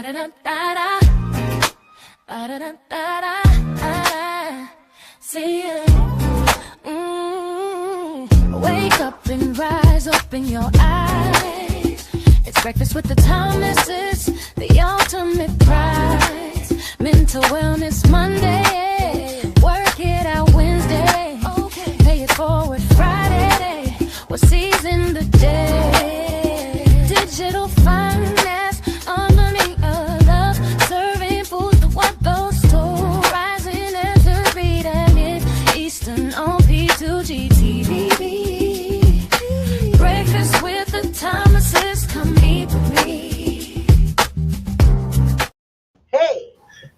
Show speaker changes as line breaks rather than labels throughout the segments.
Ba-da-da-da-da. Ba-da-da-da-da. See you. Wake up and rise, open your eyes. It's breakfast with the Thomases, the ultimate prize. Mental Wellness Monday, work it out Wednesday, pay it forward Friday, we'll season the day. Digital finance, harmony of love, serving food to what those stole, rising as the beat and it Eastern on P2GTV. Breakfast with the Thomases, come eat with me.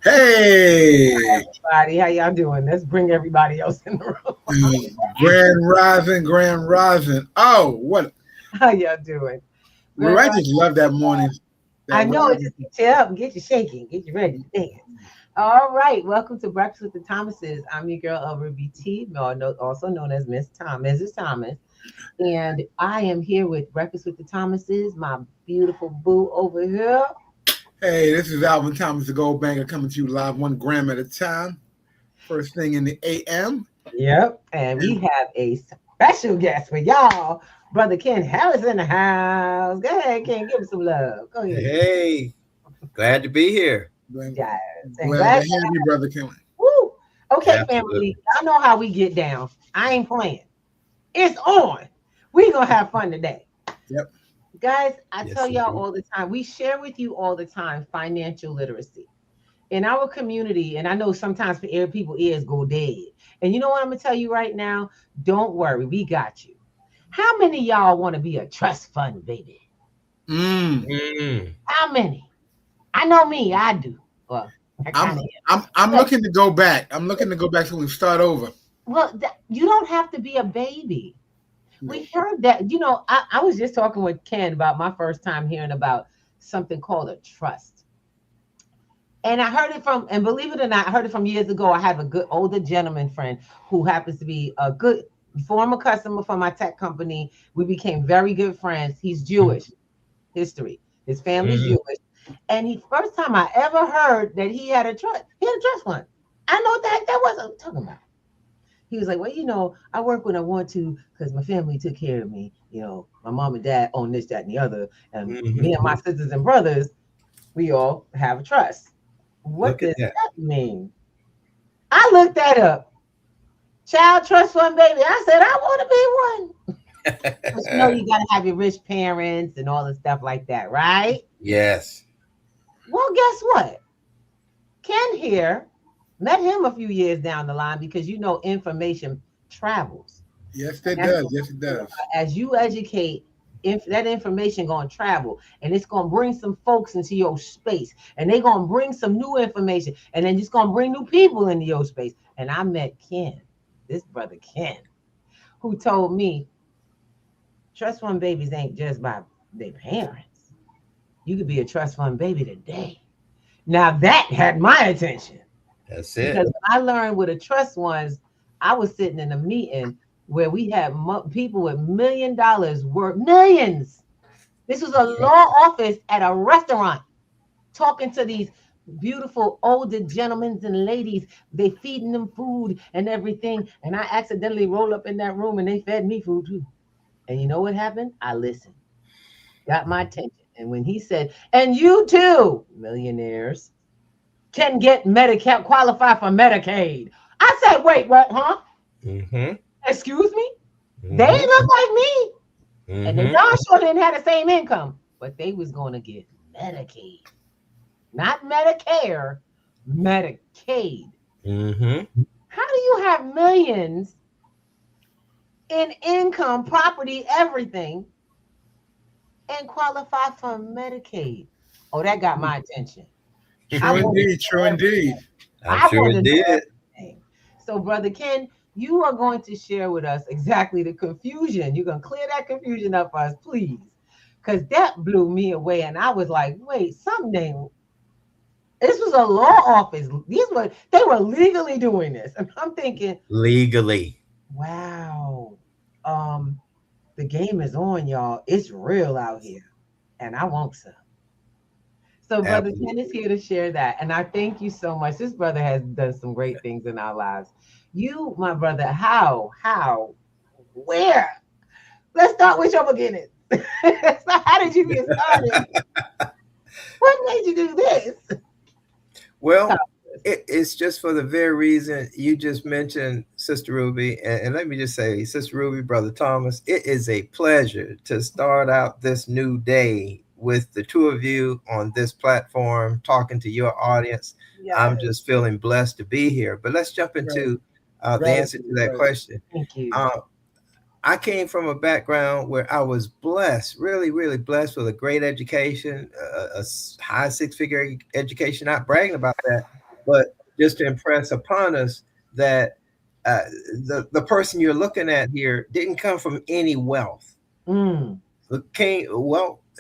Hey,
everybody, how y'all doing? Let's bring everybody else in the room.
Grand Rising. Oh, what?
How y'all doing?
Well, I just love that morning.
I know it just gets you up and get you shaking, get you ready to dance. All right, welcome to Breakfast with the Thomases. I'm your girl, Ruby T, also known as Mrs. Thomas. And I am here with Breakfast with the Thomases, my beautiful boo over here.
Hey, this is Alvin Thomas, the Gold Banker, coming to you live 1 gram at a time. First thing in the AM.
Yep, and we have a special guest for y'all. Brother Ken Harris in the house. Go ahead, Ken, give him some love. Go ahead.
Hey, glad to be here.
Glad to have you, Brother Ken.
Woo. Okay,
Absolutely.
family, y'all know how we get down. I ain't playing. It's on. We're going to have fun today.
Yep.
Guys, I tell y'all all the time, we share with you all the time financial literacy. In our community, and I know sometimes for people ears go dead. And you know what I'm going to tell you right now? Don't worry, we got you. How many of y'all want to be a trust fund baby? How many? I know me, I do. Well,
I'm looking to go back. I'm looking to go back so we start over.
Well, you don't have to be a baby. We heard that, you know, I was just talking with Ken about my first time hearing about something called a trust. And I heard it from, and believe it or not, I heard it from years ago. I have a good older gentleman friend who happens to be a good former customer for my tech company. We became very good friends. He's Jewish history. His family's Jewish. And first time I ever heard that he had a trust fund. I know what the heck that was. I'm talking about. He was like, well, you know, I work when I want to because my family took care of me. You know, my mom and dad own this, that, and the other. And me and my sisters and brothers, we all have a trust. What does that mean? I looked that up. Child trust fund, baby. I said, I want to be one. But you know, you got to have your rich parents and all the stuff like that, right?
Yes.
Well, guess what? Ken here, met him a few years down the line because, you know, information travels.
Yes, it does. Yes, it does.
As you educate, that information going to travel, and it's going to bring some folks into your space, and they're going to bring some new information, and then it's going to bring new people into your space. And I met Ken, this brother Ken, who told me trust fund babies ain't just by their parents. You could be a trust fund baby today. Now that had my attention.
That's it.
Because I learned with a trust ones, I was sitting in a meeting where we had people with $1 million worth, millions. This was a law office at a restaurant, talking to these beautiful older gentlemen and ladies. They feeding them food and everything. And I accidentally rolled up in that room and they fed me food too. And you know what happened? I listened. Got my attention. And when he said, and you too, millionaires, can get Medicaid, qualify for Medicaid. I said, wait, what, huh? Excuse me? They look like me. And they darn sure didn't have the same income, but they was going to get Medicaid. Not Medicare, Medicaid. How do you have millions in income, property, everything, and qualify for Medicaid? Oh, that got my attention.
True indeed.
I'm sure it did.
So, Brother Ken, you are going to share with us exactly the confusion. You're going to clear that confusion up for us, please. Because that blew me away. And I was like, wait, something. This was a law office. They were legally doing this. And I'm thinking.
Legally.
Wow. The game is on, y'all. It's real out here. And I want some. So Brother
Absolutely.
Ken is here to share that. And I thank you so much. This brother has done some great things in our lives. You, my brother, where? Let's start with your beginnings. So how did you get started? What made you do this?
Well, it's just for the very reason you just mentioned, Sister Ruby. And let me just say, Sister Ruby, Brother Thomas, it is a pleasure to start out this new day with the two of you on this platform, talking to your audience. I'm
Yes.
just feeling blessed to be here. But let's jump
Right.
into the answer to
Gratitude,
that
gratitude.
question.
Thank you.
Uh, I came from a background where I was blessed, really, really blessed with a great education, high six-figure education. Not bragging about that, but just to impress upon us that uh, the person you're looking at here didn't come from any wealth.
Mm.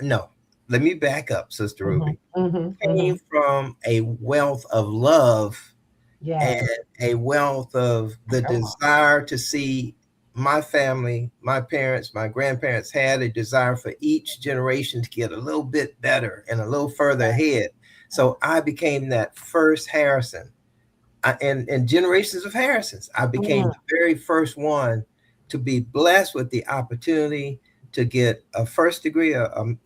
No. Let me back up, Sister
Mm-hmm.
Ruby.
Mm-hmm. Mm-hmm.
Came from a wealth of love and
Yes.
a wealth of the
Come on.
desire to see my family, my parents, my grandparents had a desire for each generation to get a little bit better and a little further ahead. So I became that first Harrison. And generations of Harrisons. I became
Mm.
the very first one to be blessed with the opportunity to get a first degree,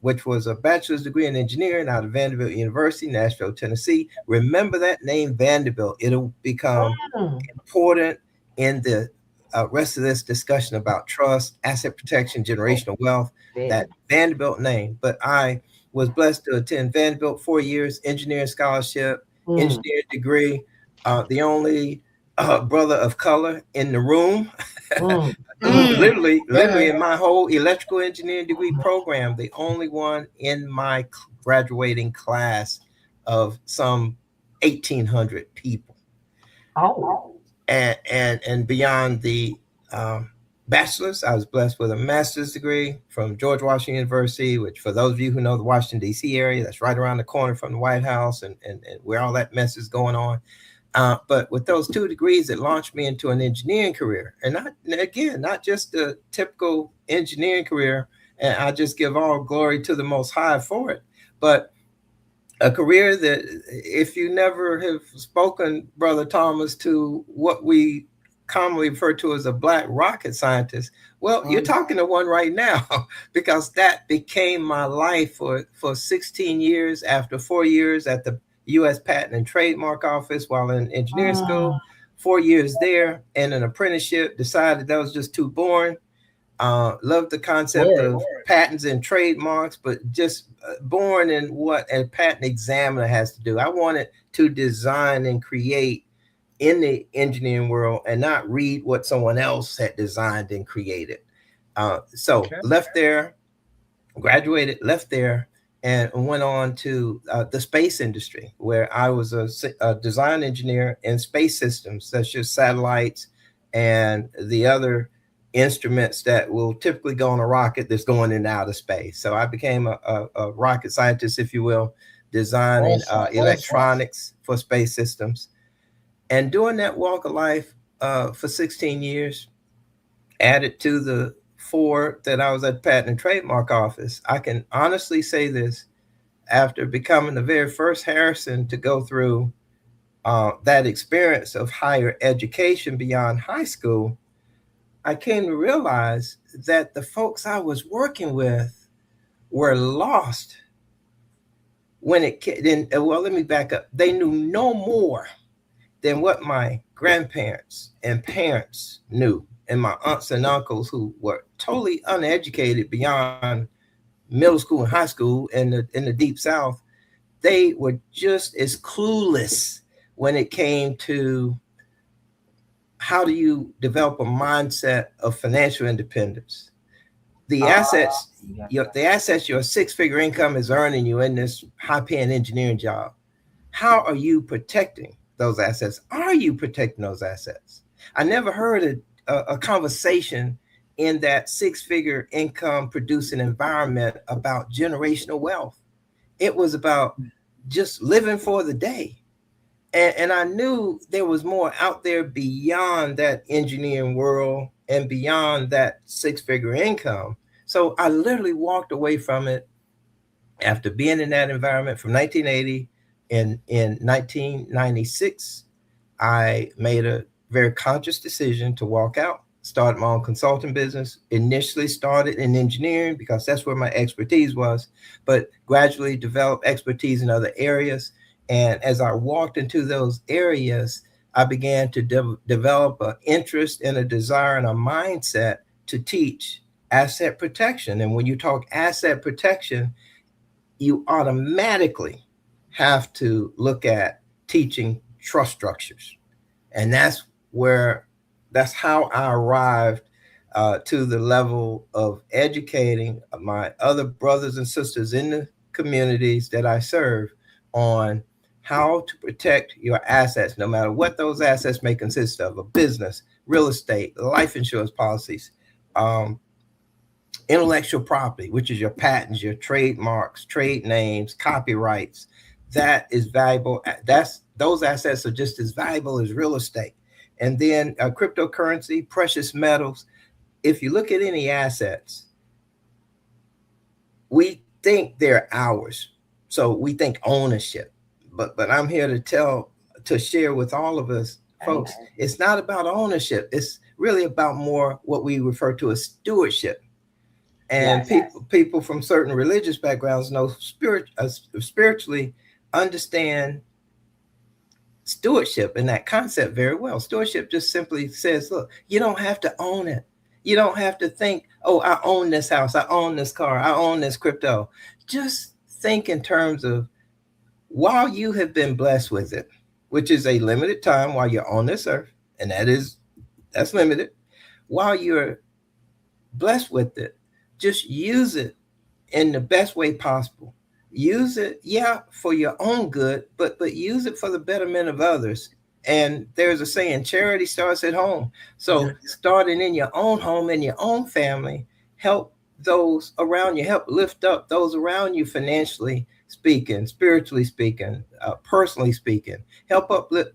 which was a bachelor's degree in engineering out of Vanderbilt University, Nashville, Tennessee. Remember that name, Vanderbilt. It'll become
Mm.
important in the rest of this discussion about trust, asset protection,
Oh,
generational wealth, that
very.
Vanderbilt name. But I was blessed to attend Vanderbilt 4 years, engineering scholarship,
Mm.
engineering degree, the only brother of color in the room.
Mm. Mm.
Mm. Go
Literally
ahead.
in my whole electrical engineering degree program, the only one in my graduating class of some 1,800 people.
Oh.
And beyond the bachelor's, I was blessed with a master's degree from George Washington University, which, for those of you who know the Washington D.C. area, that's right around the corner from the White House and where all that mess is going on. But with those two degrees, it launched me into an engineering career, and not just the typical engineering career. And I just give all glory to the Most High for it, but a career that, if you never have spoken, Brother Thomas, to what we commonly refer to as a black rocket scientist, well, you're talking to one right now, because that became my life for 16 years, after 4 years at the U.S. Patent and Trademark Office while in engineering
Mm.
school, 4 years there, and an apprenticeship. Decided that was just too boring. Love the concept
Boy.
of patents and trademarks, but just born in what a patent examiner has to do. I wanted to design and create in the engineering world and not read what someone else had designed and created. So
Okay.
left there, graduated, left there, and went on to the space industry, where I was a design engineer in space systems, such as satellites and the other instruments that will typically go on a rocket that's going in outer space. So I became a rocket scientist, if you will, designing
Awesome.
electronics for space systems. And doing that walk of life for 16 years, added to the four that I was at the Patent and Trademark Office, I can honestly say this: after becoming the very first Harrison to go through that experience of higher education beyond high school, I came to realize that the folks I was working with were lost when it came. Well, let me back up. They knew no more than what my grandparents and parents knew, and my aunts and uncles, who were totally uneducated beyond middle school and high school in the deep South. They were just as clueless when it came to how do you develop a mindset of financial independence. The
Oh.
assets,
Yeah.
your six-figure income is earning you in this high-paying engineering job. How are you protecting those assets? Are you protecting those assets? I never heard a conversation in that six-figure income producing environment about generational wealth. It was about just living for the day. And I knew there was more out there beyond that engineering world and beyond that six-figure income. So I literally walked away from it After being in that environment from 1980, in 1996, I made a very conscious decision to walk out, started my own consulting business. Initially started in engineering because that's where my expertise was, but gradually developed expertise in other areas. And as I walked into those areas, I began to develop an interest and a desire and a mindset to teach asset protection. And when you talk asset protection, you automatically have to look at teaching trust structures. And that's how I arrived to the level of educating my other brothers and sisters in the communities that I serve on how to protect your assets, no matter what those assets may consist of: a business, real estate, life insurance policies, intellectual property, which is your patents, your trademarks, trade names, copyrights. That is valuable. Those assets are just as valuable as real estate. And then cryptocurrency, precious metals. If you look at any assets, we think they're ours. So we think ownership. But I'm here to share with all of us, folks, it's not about ownership. It's really about more what we refer to as stewardship. And people from certain religious backgrounds know spiritually understand stewardship and that concept very well. Stewardship just simply says, look, you don't have to own it. You don't have to think, oh, I own this house, I own this car, I own this crypto. Just think in terms of, while you have been blessed with it, which is a limited time while you're on this earth, and that's limited, while you're blessed with it, just use it in the best way possible. Use it, for your own good, but use it for the betterment of others. And there's a saying, charity starts at home. So starting in your own home, in your own family, help those around you, help lift up those around you financially speaking, spiritually speaking, personally speaking, help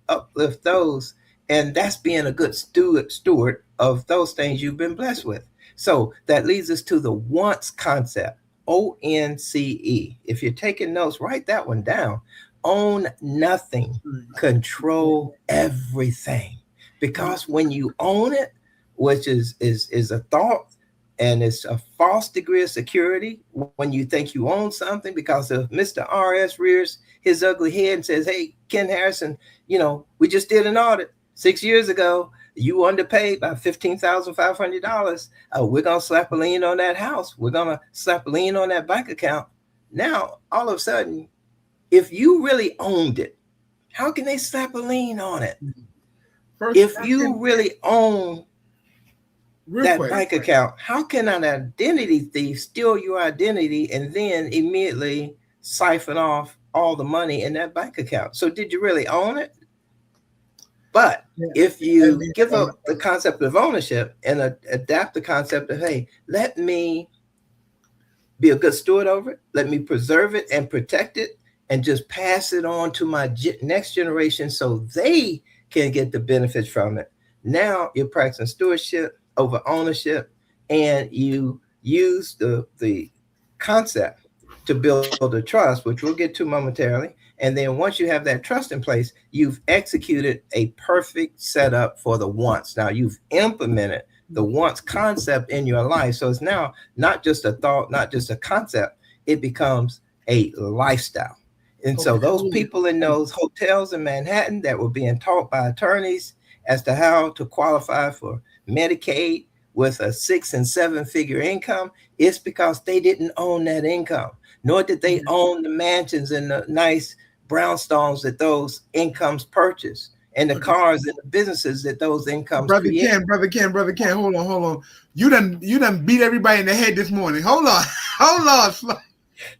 uplift those. And that's being a good steward of those things you've been blessed with. So that leads us to the once concept, ONCE. If you're taking notes, write that one down. Own nothing, control everything. Because when you own it, which is a thought, and it's a false degree of security when you think you own something, because if Mr. RS rears his ugly head and says, hey, Ken Harrison, we just did an audit 6 years ago. You underpaid by $15,500. We're going to slap a lien on that house. We're going to slap a lien on that bank account. Now, all of a sudden, if you really owned it, how can they slap a lien on it? If you really own that bank account, how can an identity thief steal your identity and then immediately siphon off all the money in that bank account? So did you really own it? But if you give up the concept of ownership and adapt the concept of, hey, let me be a good steward over it, let me preserve it and protect it, and just pass it on to my next generation so they can get the benefits from it. Now you're practicing stewardship over ownership, and you use the concept to build a trust, which we'll get to momentarily. And then once you have that trust in place, you've executed a perfect setup for the once. Now you've implemented the once concept in your life. So it's now not just a thought, not just a concept, it becomes a lifestyle. And so those people in those hotels in Manhattan that were being taught by attorneys as to how to qualify for Medicaid with a 6 and 7 figure income, it's because they didn't own that income, nor did they own the mansions and the nice brownstones that those incomes purchase, and the cars and the businesses that those incomes create.
Brother Ken, hold on. You done beat everybody in the head this morning. Hold on.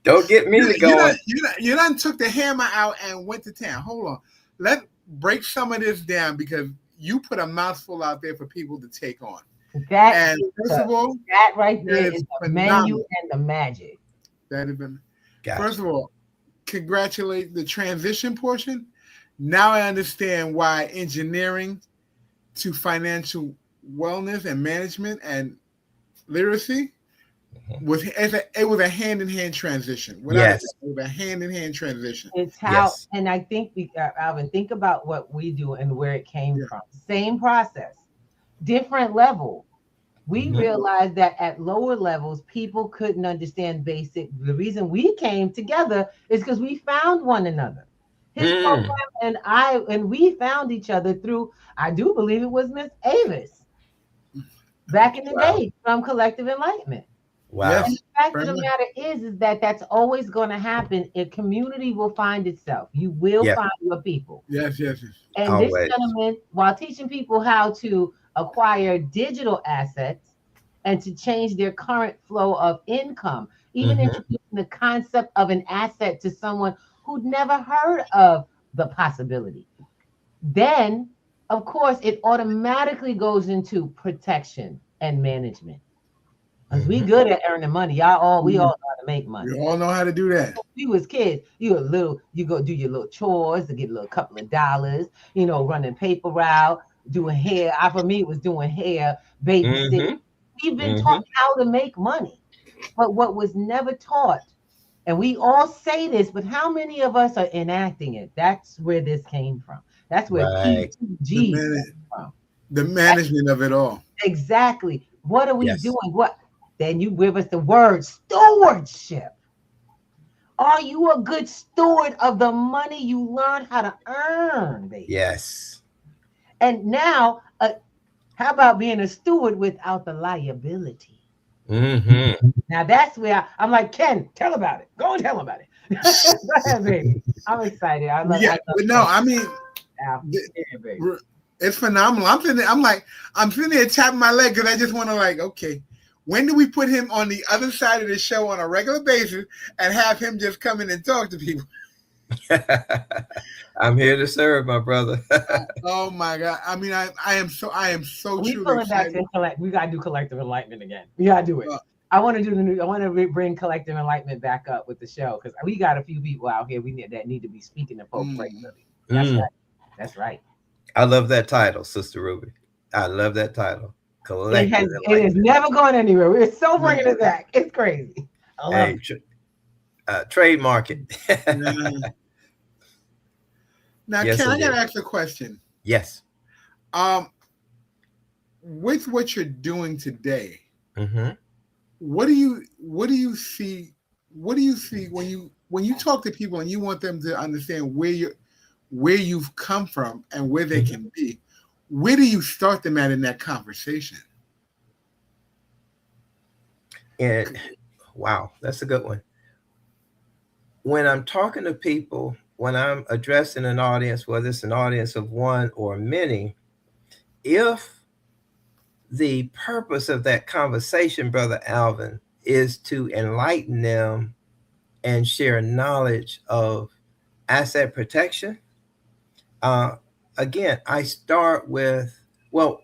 Don't get me to go.
You done took the hammer out and went to town. Hold on. Let's break some of this down, because you put a mouthful out there for people to take on.
That right there is the menu and the magic.
That has been. Gotcha. First of all, congratulate the transition portion. Now I understand why engineering to financial wellness and management and literacy it was a hand-in-hand transition.
Yes.
It was a hand-in-hand transition.
It's how,
Yes.
and I think, Alvin, think about what we do and where it came from. Same process, different level. We realized that at lower levels, people couldn't understand basic. The reason we came together is because we found one another. His program and we found each other through, I do believe it was Miss Avis back in the day from Collective Enlightenment.
Wow.
Yes.
And the fact of the matter is that that's always going to happen. A community will find itself. You will find your people.
Yes.
And
Always.
this gentleman, while teaching people how to acquire digital assets and to change their current flow of income, even introducing the concept of an asset to someone who'd never heard of the possibility, then, of course, it automatically goes into protection and management. Because we good at earning money. We all know how to make money.
We all know how to do that.
We was kids. You go do your little chores to get a little couple of dollars, running paper route, doing hair. For me, it was doing hair, babysitting. We've been taught how to make money. But what was never taught, and we all say this, but how many of us are enacting it? That's where this came from. That's where PTG came from.
The management of it all.
Exactly. What are we doing? Then you give us the word stewardship. Are you a good steward of the money you learned how to earn, baby?
Yes.
And now, how about being a steward without the liability? Now that's where I'm like, Ken, tell about it. Go and tell about it. Go ahead, baby. I'm excited. I love
it's phenomenal. I'm sitting there tapping my leg because I just want to okay. When do we put him on the other side of the show on a regular basis and have him just come in and talk to people?
I'm here to serve, my brother.
Oh my God! I mean, I am so
we
truly
pulling back to we gotta do Collective Enlightenment again. We gotta do it. I want to bring Collective Enlightenment back up with the show because we got a few people out here that need to be speaking to folks regularly. That's right. That's right.
I love that title, Sister Ruby. I love that title.
It is never going anywhere. We're so bringing it back. It's crazy. I love it.
Trademark it.
Now,
yes,
Ken, I gotta ask a question.
Yes.
With what you're doing today, what do you see when you talk to people and you want them to understand where you've come from and where they can be? Where do you start them at in that conversation?
And wow, that's a good one. When I'm talking to people, when I'm addressing an audience, whether it's an audience of one or many, if the purpose of that conversation, Brother Alvin, is to enlighten them and share knowledge of asset protection, again, I start with, well,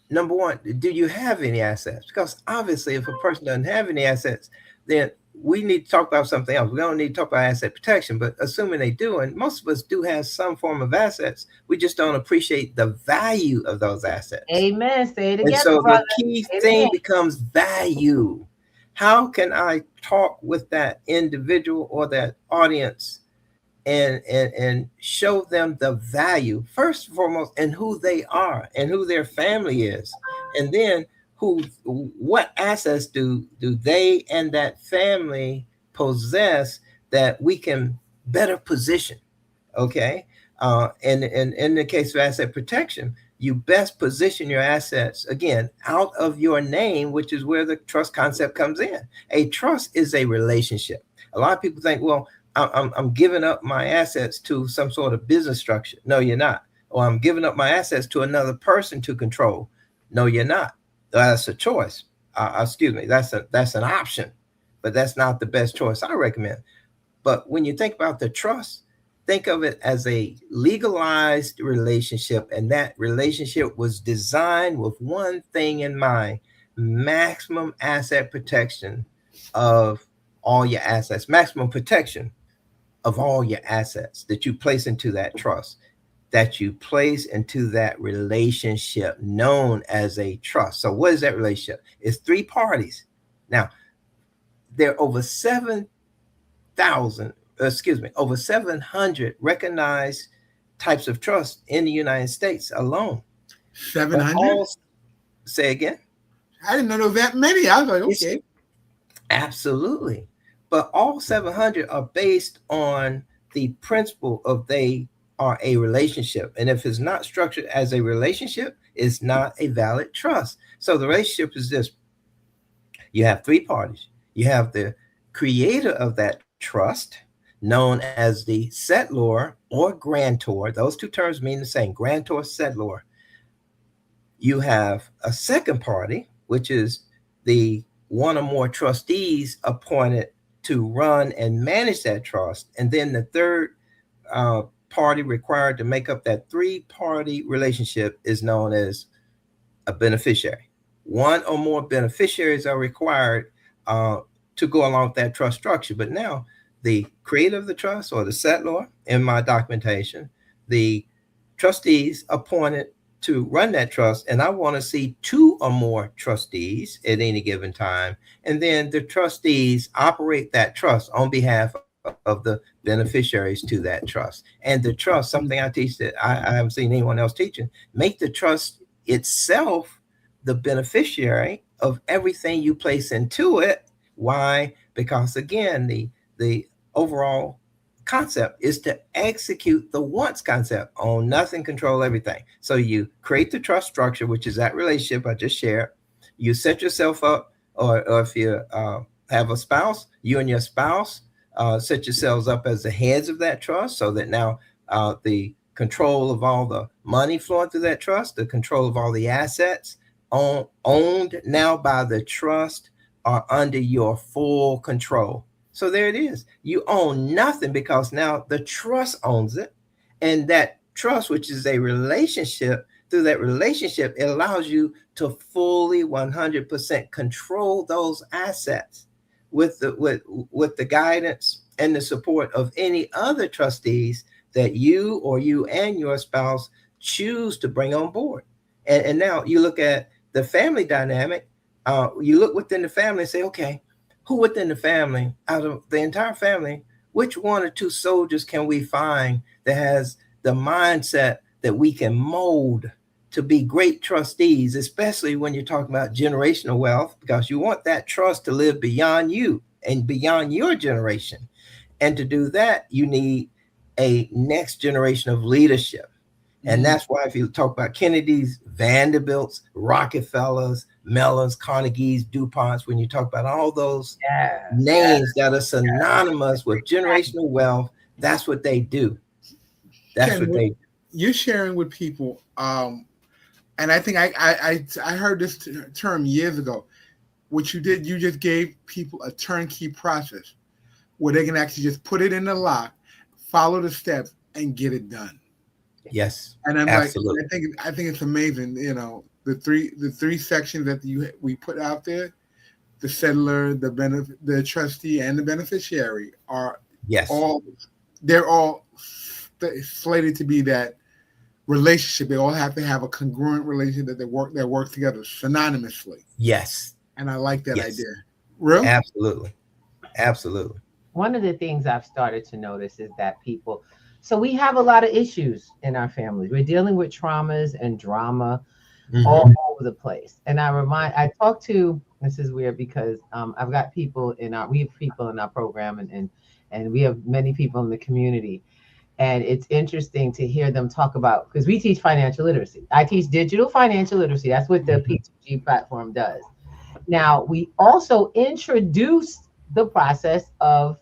number one, do you have any assets? Because obviously, if a person doesn't have any assets, then we need to talk about something else. We don't need to talk about asset protection, but assuming they do, and most of us do have some form of assets, we just don't appreciate the value of those assets.
Amen. Say it again.
And so
brother.
the key thing becomes value. How can I talk with that individual or that audience and show them the value, first and foremost, and who they are and who their family is, and then what assets do they and that family possess that we can better position? Okay. And in the case of asset protection, you best position your assets, again, out of your name, which is where the trust concept comes in. A trust is a relationship. A lot of people think, well, I'm giving up my assets to some sort of business structure. No, you're not. Or I'm giving up my assets to another person to control. No, you're not. That's a choice. Excuse me. That's an option, but that's not the best choice I recommend. But when you think about the trust, think of it as a legalized relationship, and that relationship was designed with one thing in mind: maximum asset protection of all your assets, maximum protection of all your assets that you place into that trust, that you place into that relationship known as a trust. So what is that relationship? It's three parties. Now, there are over 700 recognized types of trust in the United States alone.
700?
Say again?
I didn't know there was that many. I was like, okay.
Absolutely. But all 700 are based on the principle of they are a relationship. And if it's not structured as a relationship, it's not a valid trust. So the relationship is this. You have three parties. You have the creator of that trust, known as the settlor or grantor. Those two terms mean the same, grantor, settlor. You have a second party, which is the one or more trustees appointed to run and manage that trust. And then the third party required to make up that three-party relationship is known as a beneficiary. One or more beneficiaries are required to go along with that trust structure. But now the creator of the trust, or the settlor in my documentation, the trustees appointed to run that trust, and I want to see two or more trustees at any given time, and then the trustees operate that trust on behalf of the beneficiaries to that trust. And the trust, something I teach that I haven't seen anyone else teaching, make the trust itself the beneficiary of everything you place into it. Why? Because again, the overall concept is to execute the once concept: own nothing, control everything. So you create the trust structure, which is that relationship I just shared. You set yourself up, or if you have a spouse, you and your spouse set yourselves up as the heads of that trust, so that now the control of all the money flowing through that trust, the control of all the assets owned now by the trust, are under your full control. So there it is. You own nothing because now the trust owns it. And that trust, which is a relationship, through that relationship, it allows you to fully 100% control those assets with the guidance and the support of any other trustees that you or you and your spouse choose to bring on board. And now you look at the family dynamic. You look within the family and say, okay, who within the family, out of the entire family, which one or two soldiers can we find that has the mindset that we can mold to be great trustees, especially when you're talking about generational wealth, because you want that trust to live beyond you and beyond your generation. And to do that, you need a next generation of leadership. And that's why if you talk about Kennedy's, Vanderbilt's, Rockefellers, Mellons, Carnegie's, DuPont's, when you talk about all those names that are synonymous with generational wealth, that's what they do. That's
Ken,
what they do.
You're sharing with people, and I think I heard this term years ago. What you did, you just gave people a turnkey process where they can actually just put it in the lock, follow the steps, and get it done.
Yes,
and I'm
absolutely.
like, I think it's amazing. You know, the three sections that we put out there: the settlor, the trustee, and the beneficiary are they're all slated to be that relationship. They all have to have a congruent relationship that work together synonymously.
Yes,
and I like that idea. Real?
Absolutely.
One of the things I've started to notice is that people. So we have a lot of issues in our families. We're dealing with traumas and drama all over the place. And I talk to, this is weird because I've got people we have people in our program and we have many people in the community. And it's interesting to hear them talk about, because we teach financial literacy. I teach digital financial literacy. That's what the P2G platform does. Now, we also introduced the process of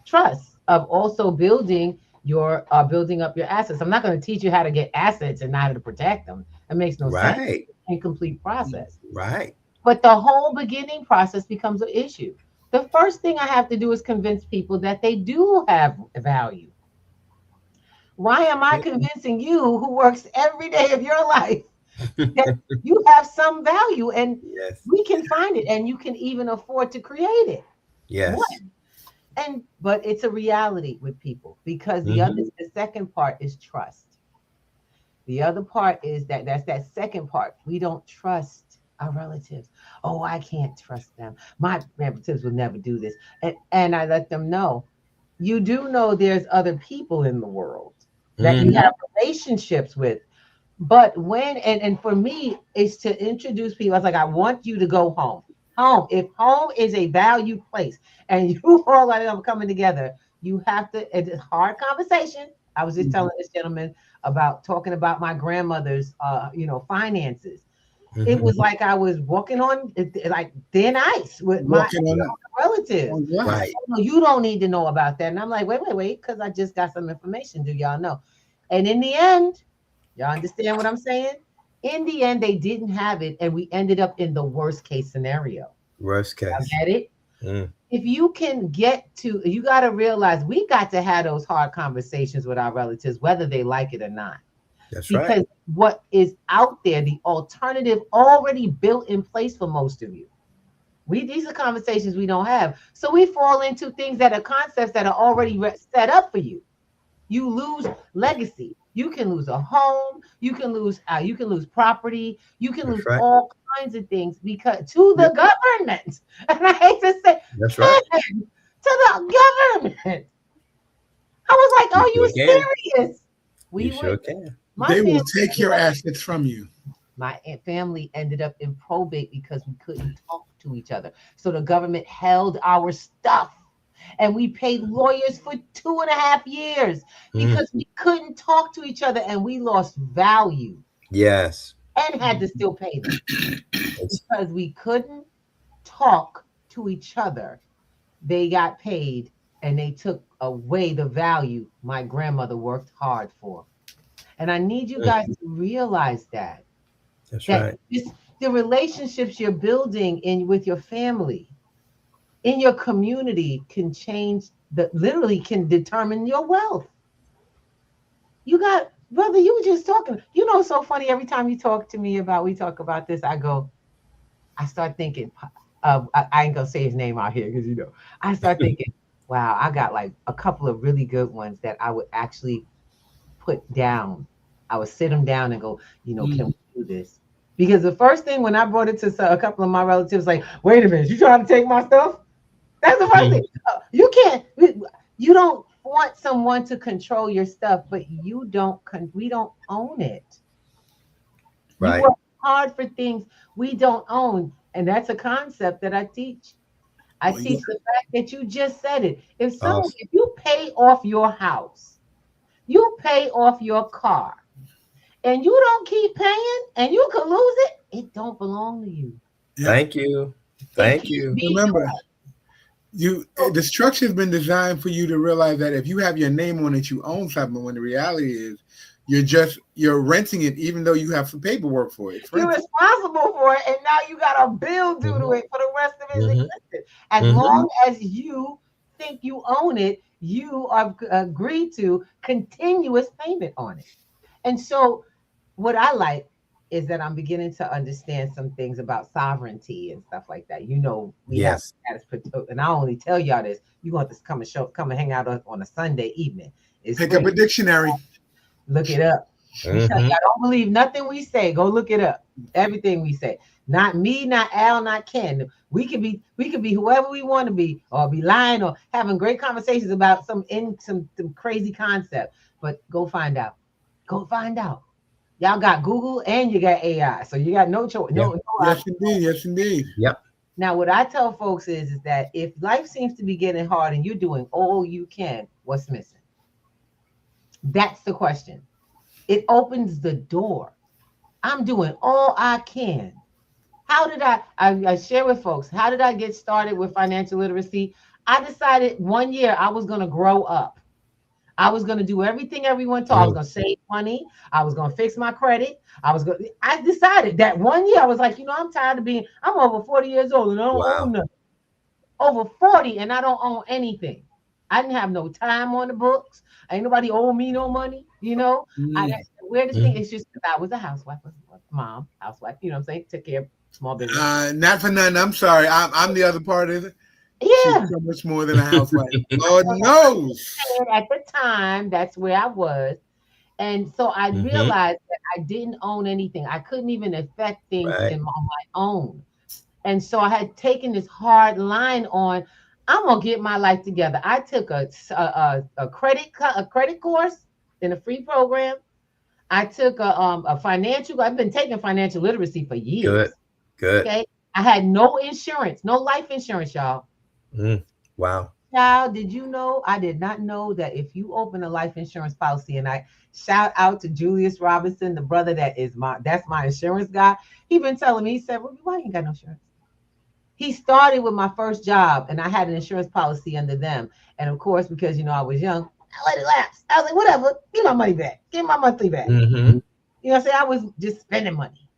trust, of also building up your assets. I'm not going to teach you how to get assets and not how to protect them. That makes no sense. It's an incomplete process.
Right.
But the whole beginning process becomes an issue. The first thing I have to do is convince people that they do have value. Why am I convincing you, who works every day of your life, that you have some value and we can find it and you can even afford to create it?
Yes.
But it's a reality with people, because the second part is trust. The other part is that's that second part. We don't trust Our relatives. Oh, I can't trust them. My relatives will never do this. And I let them know, you do know there's other people in the world that you have relationships with. But when, and for me, it's to introduce people. I was like, I want you to go home. Home. If home is a valued place and you all are coming together, you have to, it's a hard conversation. I was just telling this gentleman about talking about my grandmother's, finances. It was like I was walking on like thin ice with my relatives.
Right.
No, you don't need to know about that. And I'm like, wait, because I just got some information. Do y'all know? And in the end, y'all understand what I'm saying? In the end, they didn't have it, and we ended up in the worst case scenario.
Worst case.
I get it. If you can get to, you got to realize we got to have those hard conversations with our relatives, whether they like it or not.
That's
because
right.
what is out there, the alternative already built in place for most of you. These are conversations we don't have. So we fall into things that are concepts that are already set up for you. You lose legacy. You can lose a home. You can lose property. You can lose all kinds of things because to the government. And I hate to say,
that's right.
To the government. I was like, "Are you serious?"
You sure can.
They will take your assets from you.
My family ended up in probate because we couldn't talk to each other. So the government held our stuff. And we paid lawyers for 2.5 years because we couldn't talk to each other and we lost value.
Yes.
And had to still pay them because we couldn't talk to each other. They got paid and they took away the value my grandmother worked hard for. And I need you guys to realize that.
That's right.
The relationships you're building with your family, in your community can change, literally can determine your wealth. Brother, you were just talking, it's so funny. Every time you talk to me we talk about this, I start thinking, I ain't gonna say his name out here because I start thinking, wow, I got like a couple of really good ones that I would actually put down. I would sit them down and go, can we do this? Because the first thing when I brought it to a couple of my relatives, like, wait a minute, you trying to take my stuff? That's the first thing. You can't. You don't want someone to control your stuff, but we don't own it.
Right.
You work hard for things we don't own, and that's a concept that I teach. I teach the fact that you just said it. If you pay off your house, you pay off your car, and you don't keep paying, and you can lose it, it don't belong to you.
Thank you. Thank you.
Remember. The structure has been designed for you to realize that if you have your name on it, you own something. When the reality is, you're renting it, even though you have some paperwork for it.
You're responsible for it, and now you got a bill due to it for the rest of its existence. As long as you think you own it, you are agreed to continuous payment on it. And so, what I like is that I'm beginning to understand some things about sovereignty and stuff like that. We have status, and I only tell y'all this. You want to come and hang out on a Sunday evening.
Pick up a dictionary.
Look it up. Y'all don't believe nothing we say. Go look it up. Everything we say. Not me, not Al, not Ken. We could be whoever we want to be, or be lying, or having great conversations about some crazy concept. But go find out. Go find out. Y'all got Google and you got AI, so you got no choice. No
yes, indeed. Yes, indeed.
Yep.
Now, what I tell folks is that if life seems to be getting hard and you're doing all you can, what's missing? That's the question. It opens the door. I'm doing all I can. How did I share with folks, how did I get started with financial literacy? I decided one year I was going to grow up. I was going to do everything everyone taught. I was going to save money. I was going to fix my credit. I decided that one year I was like, I'm tired of I'm over 40 years old and I don't own nothing. Over 40 and I don't own anything. I didn't have no time on the books. Ain't nobody owe me no money, I weirdest thing is just I was a housewife, mom, housewife, what I'm saying? Took care of small business.
Not for nothing. I'm sorry. I'm the other part of it.
Yeah.
She's so much more than a housewife. Lord knows.
At the time, that's where I was. And so I realized that I didn't own anything. I couldn't even affect things
Right.
on my own. And so I had taken this hard line on, I'm gonna get my life together. I took a credit course in a free program. I took a financial. I've been taking financial literacy for
Good.
years.
Good.
Okay, I had no insurance, no life insurance, y'all.
Wow.
Child, did you know? I did not know that if you open a life insurance policy, and I shout out to Julius Robinson, the brother that's my insurance guy. He been telling me, he said, "Ruby, why you ain't got no insurance?" He started with my first job, and I had an insurance policy under them. And of course, because I was young, I let it lapse. I was like, whatever, give my money back, give my monthly back. You know what I'm saying? I was just spending money.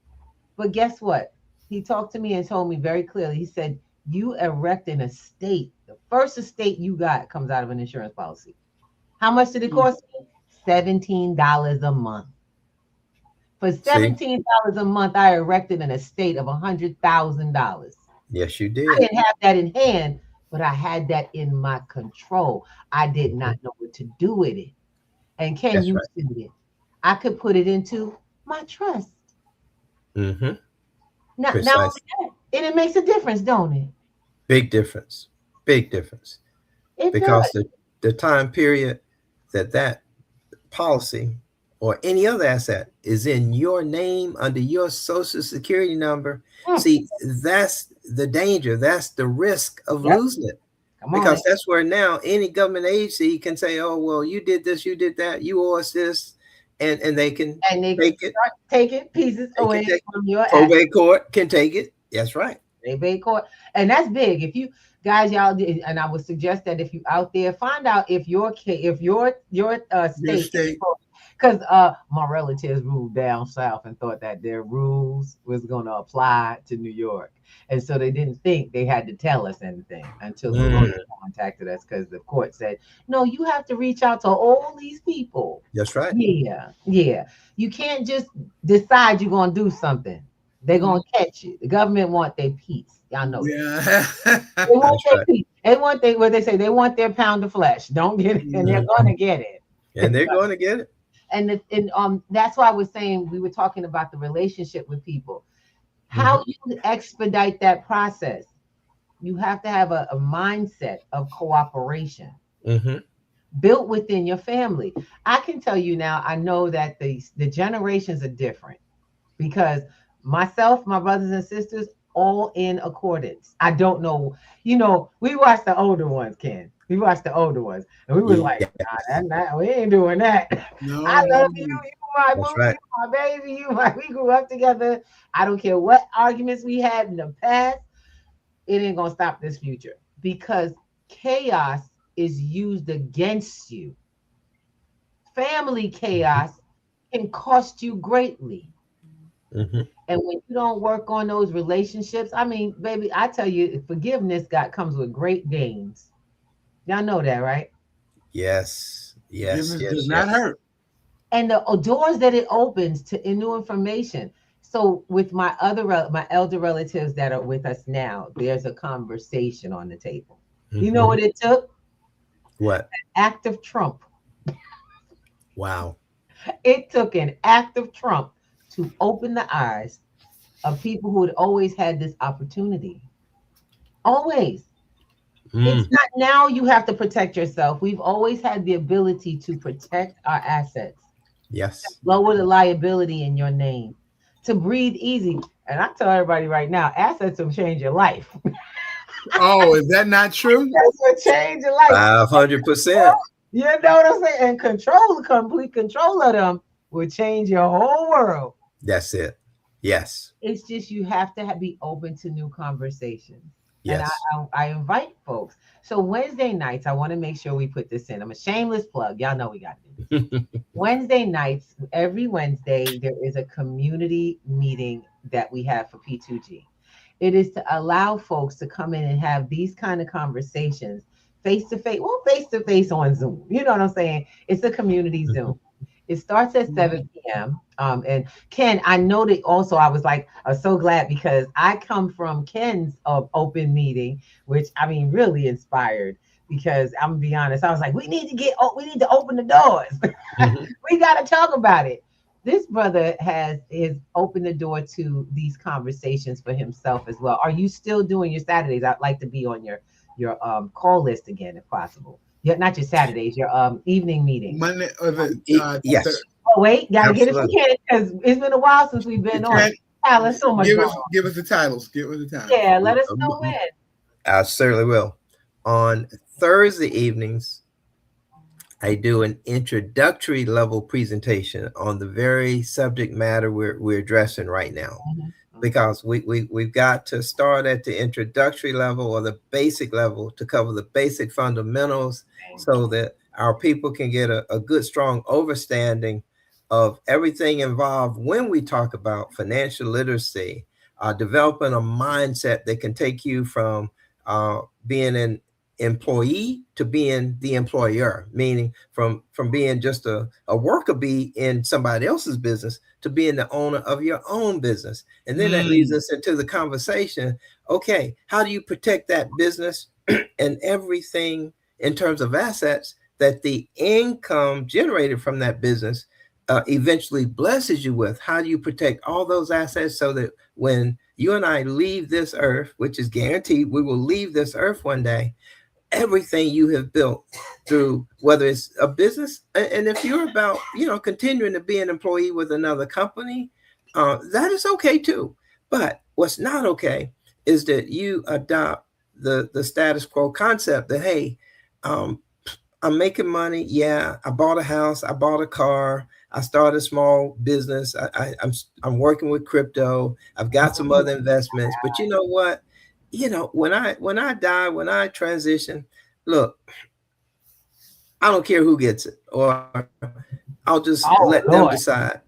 But guess what? He talked to me and told me very clearly. He said, you erect an estate. The first estate you got comes out of an insurance policy. How much did it cost me? $17 a month. For $17 a month, I erected an estate of $100,000.
Yes, you did.
I didn't have that in hand, but I had that in my control. I did not know what to do with it. And can you see it? I could put it into my trust. Now, and it makes a difference, don't it?
Big difference. Big difference. Because the time period that policy or any other asset is in your name under your social security number. See, that's the danger. That's the risk of losing it. Because that's where now any government agency can say, oh, well, you did this, you did that, you owe us this. And they can take it.
Taking pieces away from your assets.
Probate court can take it. That's right.
Probate court. And that's big. If you guys, y'all, and I would suggest that if you out there, find out if your state, because my relatives moved down south and thought that their rules was going to apply to New York. And so they didn't think they had to tell us anything until the lawyer contacted us, because the court said, no, you have to reach out to all these people.
That's right.
Yeah. You can't just decide you're going to do something. They're going to catch you. The government want their peace. Y'all know that. They want their peace. They want their pound of flesh. Don't get it. And they're going to get it.
And they're going to get it.
And that's why I was saying, we were talking about the relationship with people. How you expedite that process? You have to have a mindset of cooperation built within your family. I can tell you now, I know that the generations are different, because myself, my brothers and sisters, all in accordance. I don't know, we watched the older ones, Ken. We watched the older ones, and we were like, nah, we ain't doing that. No. I love you. You my boo, right. You my baby. We grew up together. I don't care what arguments we had in the past. It ain't gonna stop this future, because chaos is used against you. Family chaos can cost you greatly. And when you don't work on those relationships, I mean, baby, I tell you, forgiveness comes with great gains. Y'all know that, right?
Yes.
Does not hurt.
And the doors that it opens to new information. So with my elder relatives that are with us now, there's a conversation on the table. You know what it took?
What?
An act of Trump.
Wow. It
took an act of Trump to open the eyes of people who had always had this opportunity. Always. It's not now you have to protect yourself. We've always had the ability to protect our assets.
Yes.
Lower the liability in your name. To breathe easy. And I tell everybody right now, assets will change your life.
Oh, is that not true?
That's what change your life.
500%.
You know what I'm saying? And complete control of them will change your whole world.
That's it. Yes.
It's just you have to be open to new conversations.
Yes.
And I invite folks. So Wednesday nights, I want to make sure we put this in. I'm a shameless plug. Y'all know we got to do this. Wednesday nights, every Wednesday, there is a community meeting that we have for P2G. It is to allow folks to come in and have these kind of conversations face-to-face, face-to-face on Zoom. You know what I'm saying? It's a community Zoom. It starts at 7 p.m. And Ken, I noted also, I was so glad because I come from Ken's open meeting, which I mean really inspired, because I'm gonna be honest, I was like, we need to open the doors. Mm-hmm. We got to talk about it. This brother has opened the door to these conversations for himself as well. Are you still doing your Saturdays? I'd like to be on your call list again if possible. Yeah, not your Saturdays, your evening meetings.
Monday or
yes.
Oh wait, gotta get it from Ken because it's been a while since we've been on. There's so much
give us the titles. Give us the titles.
Yeah, let us know when.
I certainly will. On Thursday evenings, I do an introductory level presentation on the very subject matter we're addressing right now. Mm-hmm. Because we've got to start at the introductory level or the basic level to cover the basic fundamentals so that our people can get a good, strong understanding of everything involved when we talk about financial literacy, developing a mindset that can take you from being an employee to being the employer, meaning from being just a worker bee in somebody else's business to being the owner of your own business. And then that leads us into the conversation. Okay, how do you protect that business and everything in terms of assets that the income generated from that business eventually blesses you with? How do you protect all those assets so that when you and I leave this earth, which is guaranteed, we will leave this earth one day, everything you have built through, whether it's a business, and if you're about, continuing to be an employee with another company, that is okay too. But what's not okay is that you adopt the status quo concept that, hey, I'm making money. Yeah, I bought a house, I bought a car, I started a small business. I'm working with crypto. I've got some other investments, but you know what? When I die, when I transition, look, I don't care who gets it, or I'll just let them decide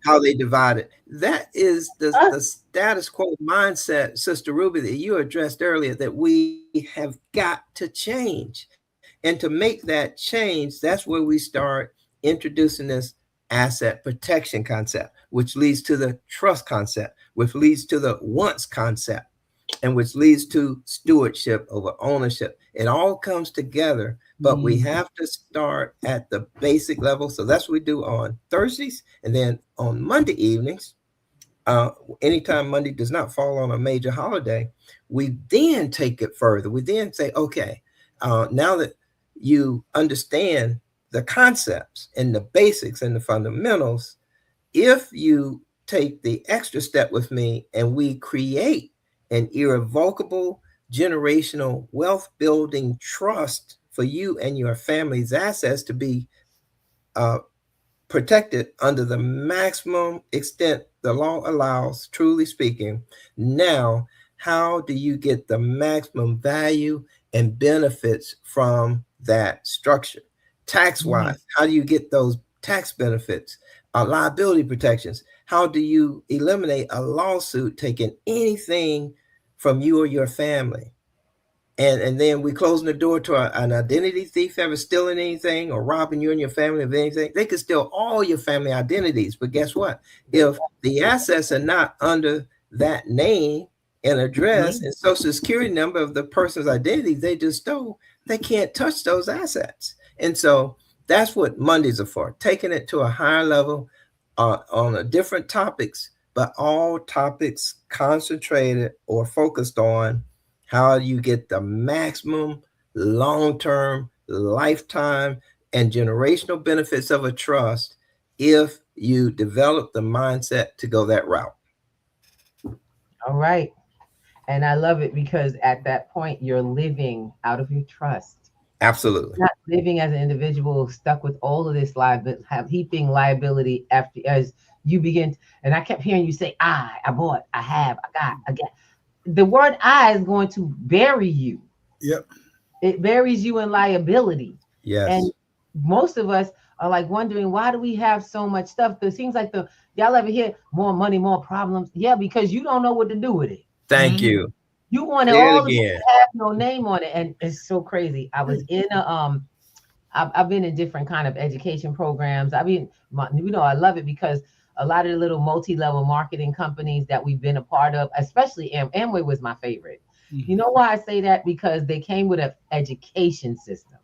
how they divide it. That is the status quo mindset, Sister Ruby, that you addressed earlier, that we have got to change. And to make that change, that's where we start introducing this asset protection concept, which leads to the trust concept, which leads to the once concept, and which leads to stewardship over ownership. It all comes together, but we have to start at the basic level. So that's what we do on Thursdays. And then on Monday evenings, anytime Monday does not fall on a major holiday, we then take it further. We then say, okay, now that you understand the concepts and the basics and the fundamentals, if you take the extra step with me and we create an irrevocable generational wealth building trust for you and your family's assets to be protected under the maximum extent the law allows, truly speaking. Now, how do you get the maximum value and benefits from that structure? Tax-wise, how do you get those tax benefits? Liability protections. How do you eliminate a lawsuit taking anything from you or your family? And then we closing the door to an identity thief ever stealing anything or robbing you and your family of anything. They could steal all your family identities, but guess what? If the assets are not under that name and address and social security number of the person's identity they just stole, they can't touch those assets. And so that's what Mondays are for, taking it to a higher level on a different topics, but all topics concentrated or focused on how you get the maximum long-term, lifetime, and generational benefits of a trust if you develop the mindset to go that route.
All right. And I love it because at that point, you're living out of your trust.
Absolutely.
Not living as an individual stuck with all of this heaping liability after as you begin. And I kept hearing you say, I bought, I have, I got. The word I is going to bury you.
Yep.
It buries you in liability.
Yes.
And most of us are like wondering, why do we have so much stuff? It seems like y'all ever hear more money, more problems? Yeah, because you don't know what to do with it.
Thank you.
You want it all to have no name on it. And it's so crazy. I was in I've been in different kind of education programs. I mean, I love it because a lot of the little multi-level marketing companies that we've been a part of, especially Amway was my favorite. You know why I say that? Because they came with an education system.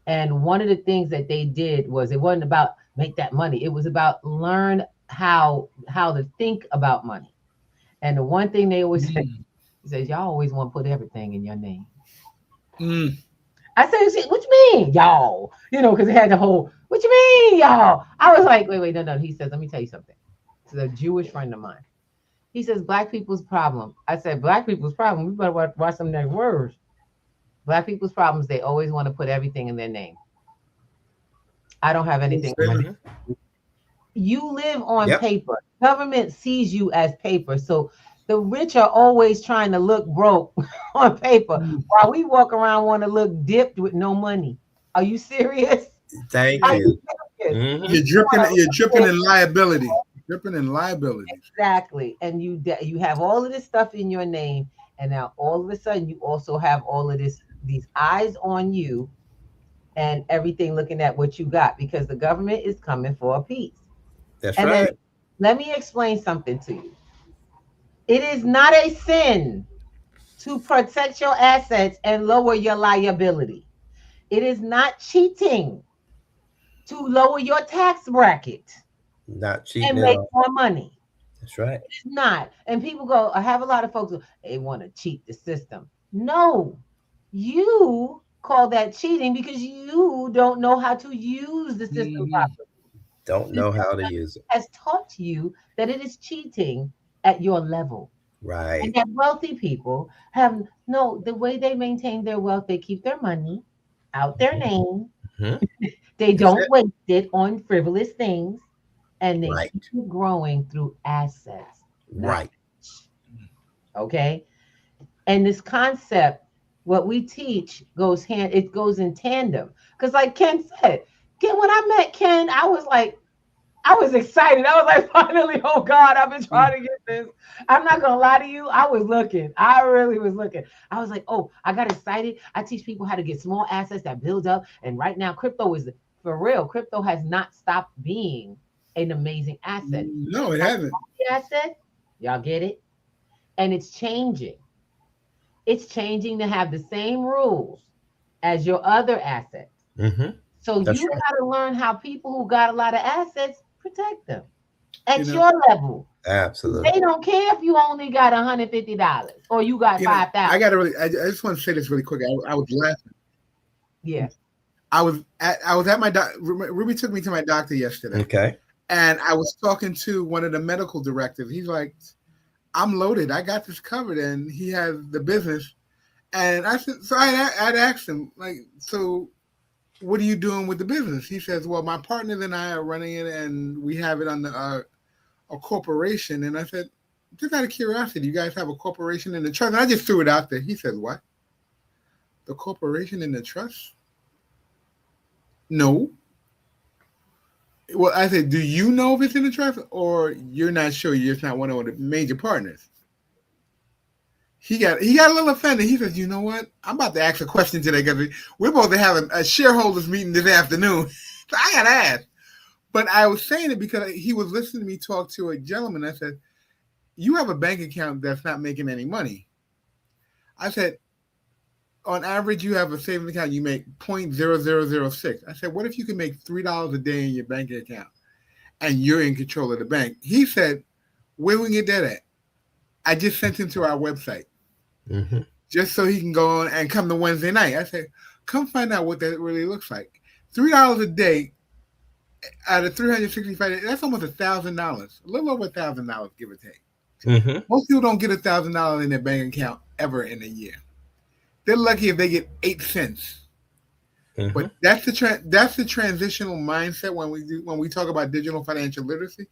And one of the things that they did was, it wasn't about make that money. It was about learn how to think about money. And the one thing they always say, he says, y'all always want to put everything in your name. I said, what you mean, y'all? You know, because it had the whole, what you mean, y'all? I was like, wait, no. He says, let me tell you something. It's a Jewish friend of mine. He says, black people's problem. I said, black people's problem? We better watch some next words. Black people's problems, they always want to put everything in their name. I don't have anything in my name. You live on paper. Government sees you as paper. So the rich are always trying to look broke on paper while we walk around want to look dipped with no money. Are you serious?
Thank you.
You're dripping in liability. Dripping in liability.
Exactly. And you have all of this stuff in your name. And now all of a sudden you also have all of these eyes on you and everything looking at what you got, because the government is coming for a piece.
That's right.
Then, let me explain something to you. It is not a sin to protect your assets and lower your liability. It is not cheating to lower your tax bracket.
Not cheating
and make more money.
That's right.
It's not. And people go, I have a lot of folks who they want to cheat the system. No, you call that cheating because you don't know how to use the system properly.
Don't know how to use it.
Has taught you that it is cheating at your level.
Right.
And that wealthy people have the way they maintain their wealth, they keep their money out their name. They don't waste it on frivolous things. And they keep growing through assets.
Right.
Okay. And this concept, what we teach goes in tandem. Because like Ken said, when I met Ken, I was excited. I was like, finally, oh God, I've been trying to get this. I'm not going to lie to you. I was looking. I really was looking. I was like, oh, I got excited. I teach people how to get small assets that build up. And right now, crypto is for real. Crypto has not stopped being an amazing asset.
No, it hasn't.
Asset, y'all get it? And it's changing. It's changing to have the same rules as your other assets. So got to learn how people who got a lot of assets protect them at your level.
Absolutely.
They don't care if you only got $150 or you got $5,000.
I just want to say this really quick. I was laughing.
Yeah.
I was at my doctor. Ruby took me to my doctor yesterday.
Okay.
And I was talking to one of the medical directors. He's like, I'm loaded. I got this covered. And he has the business. And I said, so I'd asked him, like, so what are you doing with the business? He says, well, my partner and I are running it and we have it under a corporation. And I said, just out of curiosity, you guys have a corporation in the trust? And I just threw it out there. He said, what? The corporation in the trust? No. Well, I said, do you know if it's in the trust or you're not sure? You're just not one of the major partners. He got a little offended. He says, you know what? I'm about to ask a question today because we're supposed to have a shareholders meeting this afternoon. So I got to ask. But I was saying it because he was listening to me talk to a gentleman. I said, you have a bank account that's not making any money. I said, on average, you have a savings account, you make 0.0006. I said, what if you can make $3 a day in your bank account and you're in control of the bank? He said, where we can get that at? I just sent him to our website just so he can go on and come to Wednesday night. I said, come find out what that really looks like. $3 a day out of 365 days, that's almost $1,000, a little over $1,000, give or take. Most people don't get $1,000 in their bank account ever in a year. They're lucky if they get 8 cents. But that's the transitional mindset when we talk about digital financial literacy,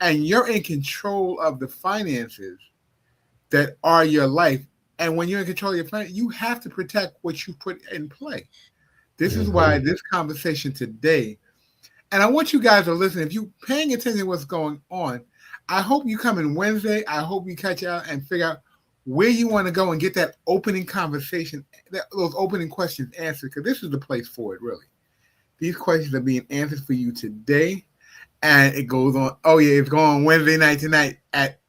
and you're in control of the finances that are your life. And when you're in control of your finance, you have to protect what you put in play. This is why this conversation today, and I want you guys to listen. If you're paying attention to what's going on, I hope you come in Wednesday. I hope you catch out and figure out where you want to go and get that opening conversation, those opening questions answered, because this is the place for it, really. These questions are being answered for you today, and it goes on. Oh yeah, it's going on Wednesday night tonight at.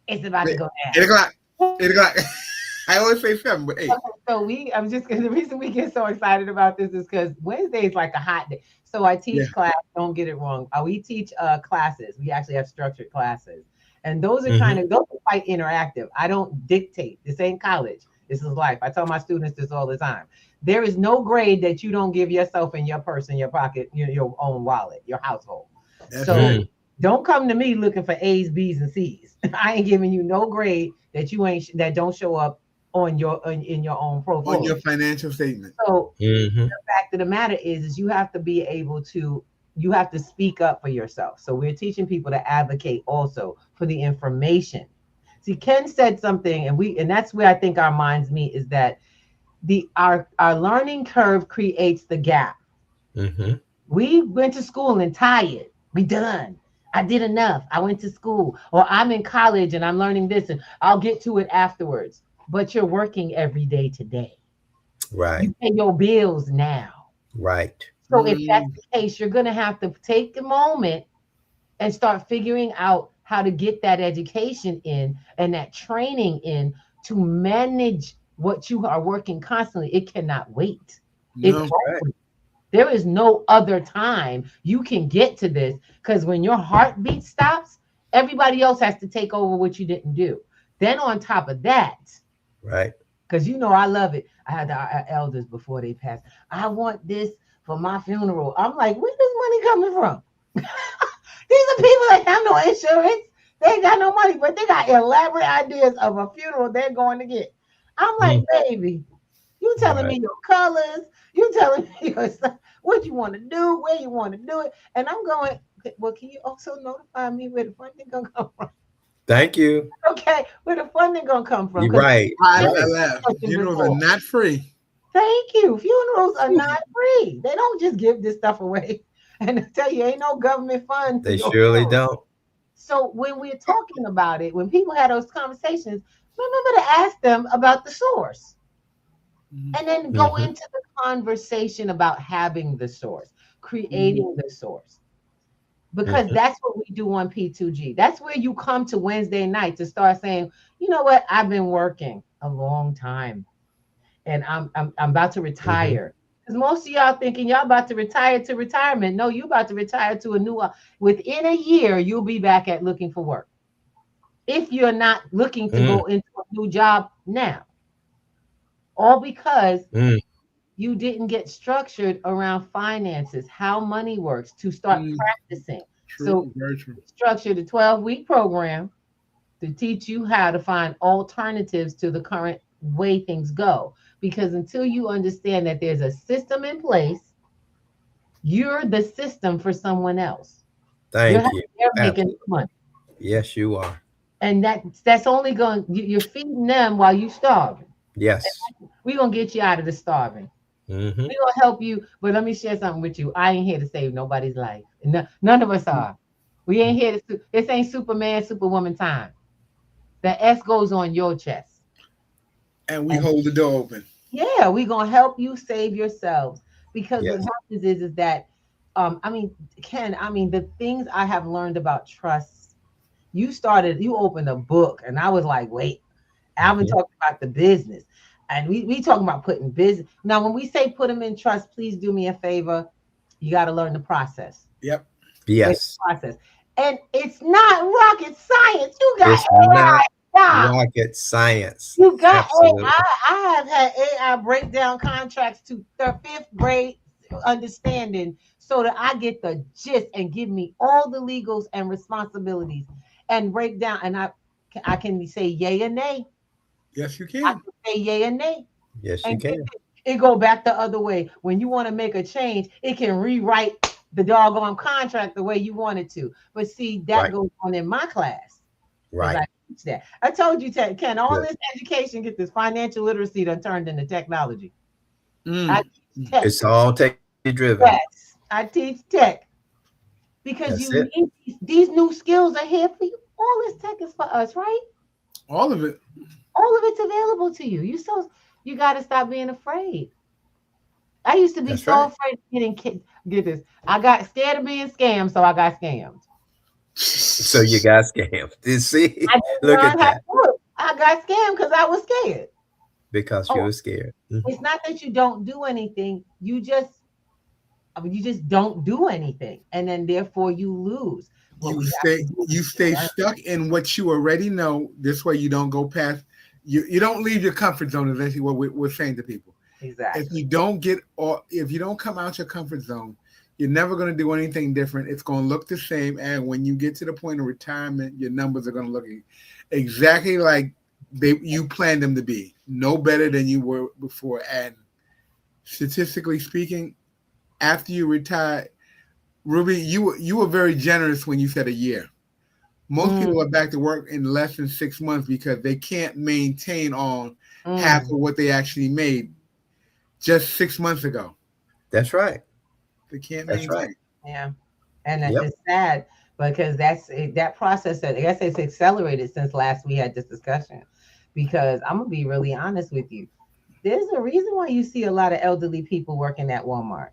It's about to go down.
8 o'clock. 8 o'clock. I always say 7, but 8.
Okay, so the reason we get so excited about this is because Wednesday is like a hot day. So I teach class. Don't get it wrong. We teach classes. We actually have structured classes, and those are those are quite interactive. I don't dictate. This ain't college. This is life. I tell my students this all the time. There is no grade that you don't give yourself in your purse, in your pocket, your own wallet, your household. Don't come to me looking for A's, B's, and C's. I ain't giving you no grade that don't show up on your in your own profile.
On your financial statement.
So the fact of the matter is you have to be able to, you have to speak up for yourself. So we're teaching people to advocate also for the information. See, Ken said something, and that's where I think our minds meet, is that our learning curve creates the gap. We went to school and tired. We done. I did enough. I went to school, or I'm in college and I'm learning this, and I'll get to it afterwards. But you're working every day today.
Right.
You pay your bills now.
Right.
So if that's the case, you're going to have to take a moment and start figuring out how to get that education in and that training in to manage what you are working constantly. It cannot wait. There is no other time you can get to this, because when your heartbeat stops, everybody else has to take over what you didn't do. Then on top of that,
right?
Because I love it. I had our elders before they passed. I want this for my funeral. I'm like, where's this money coming from? These are people that have no insurance. They ain't got no money, but they got elaborate ideas of a funeral they're going to get. I'm like, baby, you telling me your colors, you telling me what you want to do, where you want to do it. And I'm going, well, can you also notify me where the funding going to come from?
Thank you.
Okay, where the funding going to come from?
You're right.
Funerals are not free.
Thank you. Funerals are not free. They don't just give this stuff away. And I tell you, ain't no government fund.
They surely don't.
So when we're talking about it, when people have those conversations, remember to ask them about the source. And then go into the conversation about having the source, creating the source. Because that's what we do on P2G. That's where you come to Wednesday night to start saying, you know what, I've been working a long time and I'm about to retire. Because most of y'all thinking y'all about to retire to retirement. No, you about to retire to a new, within a year, you'll be back at looking for work. If you're not looking to go into a new job now. All because you didn't get structured around finances, how money works, to start practicing. So structured a 12-week program to teach you how to find alternatives to the current way things go. Because until you understand that there's a system in place, you're the system for someone else.
Thank you.
They're making money.
Yes, you are.
And that's only going, you're feeding them while you're starving.
Yes.
We're going to get you out of the starving. We're going to help you. But let me share something with you. I ain't here to save nobody's life. None of us are. We ain't here to, this ain't Superman, Superwoman time. The S goes on your chest.
And we hold the door open.
Yeah, we're going to help you save yourselves. Because what happens is that, Ken, the things I have learned about trust, you opened a book and I was like, wait, I've been talking about the business. And we talking about putting business. Now, when we say put them in trust, please do me a favor. You got to learn the process.
Yep.
Yes. Process. And it's not rocket science. You got
rocket science.
You got AI. I have had AI break down contracts to the 5th grade understanding so that I get the gist and give me all the legals and responsibilities and break down. And I can say yay or nay.
Yes, you can.
I can say yay or nay.
Yes, you can.
It go back the other way. When you want to make a change, it can rewrite the doggone contract the way you want it to. But see, that goes on in my class.
Right.
I teach that. I told you, Ken, all this education, get this financial literacy done turned into technology. I teach tech.
It's all tech driven.
Yes, I teach tech. Because you need these new skills are here for you. All this tech is for us, right?
All of it.
All of it's available to you. You got to stop being afraid. I used to be afraid of getting kicked. Get this. I got scared of being scammed, so I got scammed.
So you got scammed. You see?
I didn't
Look at
learn how to
that.
do it. I got scammed because I was scared.
Because you
Oh,
were scared. Mhm.
it's not that you don't do anything. You just don't do anything, and then therefore you lose. What
You
we have to
stay
do
you
is
stay
learn.
stuck in what you already know. This way you don't go past you don't leave your comfort zone, is actually what we're saying to people. If
Exactly.
you don't get or if you don't come out your comfort zone, you're never going to do anything different. It's going to look the same, and when you get to the point of retirement, your numbers are going to look exactly like you planned them to be, no better than you were before. And statistically speaking, after you retire, Ruby, you were very generous when you said a year. Most
Mm,
people are back to work in less than 6 months because they can't maintain on half
mm.
of what they actually made just 6 months ago.
That's right.
They can't
That's right.
maintain.
Yeah, and
Yep.
it's sad because that process that I guess it's accelerated since last we had this discussion. Because I'm gonna be really honest with you, there's a reason why you see a lot of elderly people working at Walmart.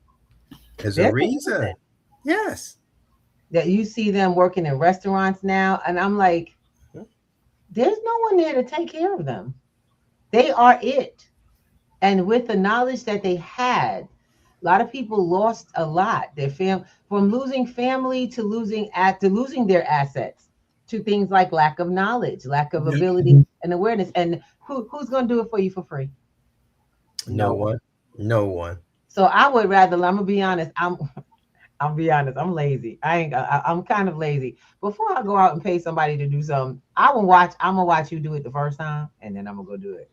There's a
There's a reason
reason. Yes.
that you see them working in restaurants now, and I'm like, there's no one there to take care of them. They are it. And with the knowledge that they had, a lot of people lost a lot. From losing family to losing their assets to things like lack of knowledge, lack of
Yep.
ability and awareness. And who's going to do it for you for free?
No
No one.
one. No one.
So I would rather. I'm gonna be honest. I'll be honest. I'm lazy. I'm kind of lazy. Before I go out and pay somebody to do something, I'm gonna watch you do it the first time, and then I'm gonna go do it.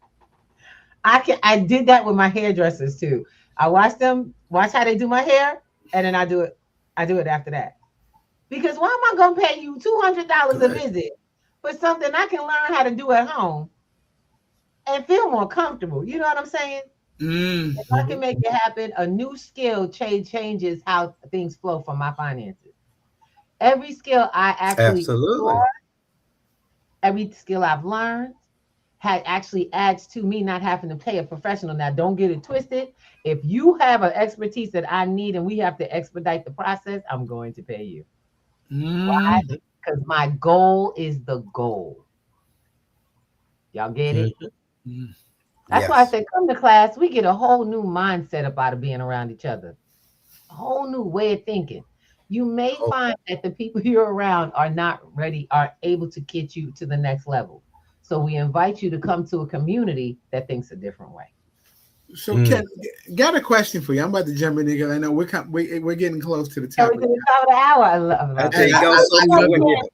I did that with my hairdressers too. I watch how they do my hair, and then I do it. I do it after that. Because why am I gonna pay you $200 a
Good.
visit for something I can learn how to do at home and feel more comfortable? You know what I'm saying?
Mm.
If I
Hmm.
can make it happen, a new skill changes how things flow from my finances. Every skill I actually
Absolutely.
explore, every skill I've learned, actually adds to me not having to pay a professional. Now, don't get it twisted. If you have an expertise that I need and we have to expedite the process, I'm going to pay you. Why?
Mm.
Mhm.
Because my goal is the goal. Y'all get it?
Mhm.
Mm.
That's why I
Yes.
said, come to class. We get a whole new mindset up out of being around each other, a whole new way of thinking. You may
Oh,
find that the people you're around are not ready, are able to get you to the next level. So we invite you to come to a community that thinks a different way.
So,
mm.
Ken, got a question for you. I'm about to jump in here because I know we're getting close to the
Yeah,
top
we
of
to
the
the top of the hour. I
I
love
tell
it.
and
you, it goes so
I
fast
love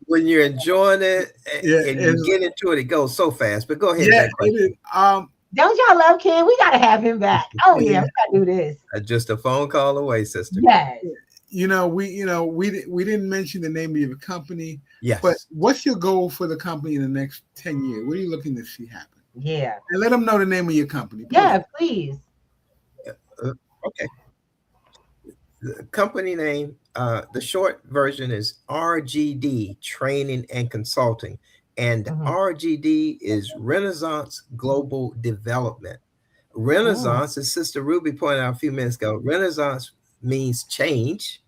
when
it.
you're enjoying it
Yeah,
and you
it's,
get into it. It goes so fast. But go ahead with
yeah,
that
it is.
question.
Don't y'all love Ken? We gotta have him back. Oh yeah,
Yeah.
we gotta do this.
Just a phone call away, sister.
Yes.
We didn't mention the name of your company, but
Yes.
what's your goal for the company in the next 10 years? What are you looking to see happen?
Yeah.
And let them know the name of your company, please.
Yeah, please.
Uh, okay. The company name, the short version is RGD, Training and Consulting. And
Hmm.
RGD is Renaissance Global Development.
Mm,
Renaissance, as Sister Ruby pointed out a few minutes ago, Renaissance means change.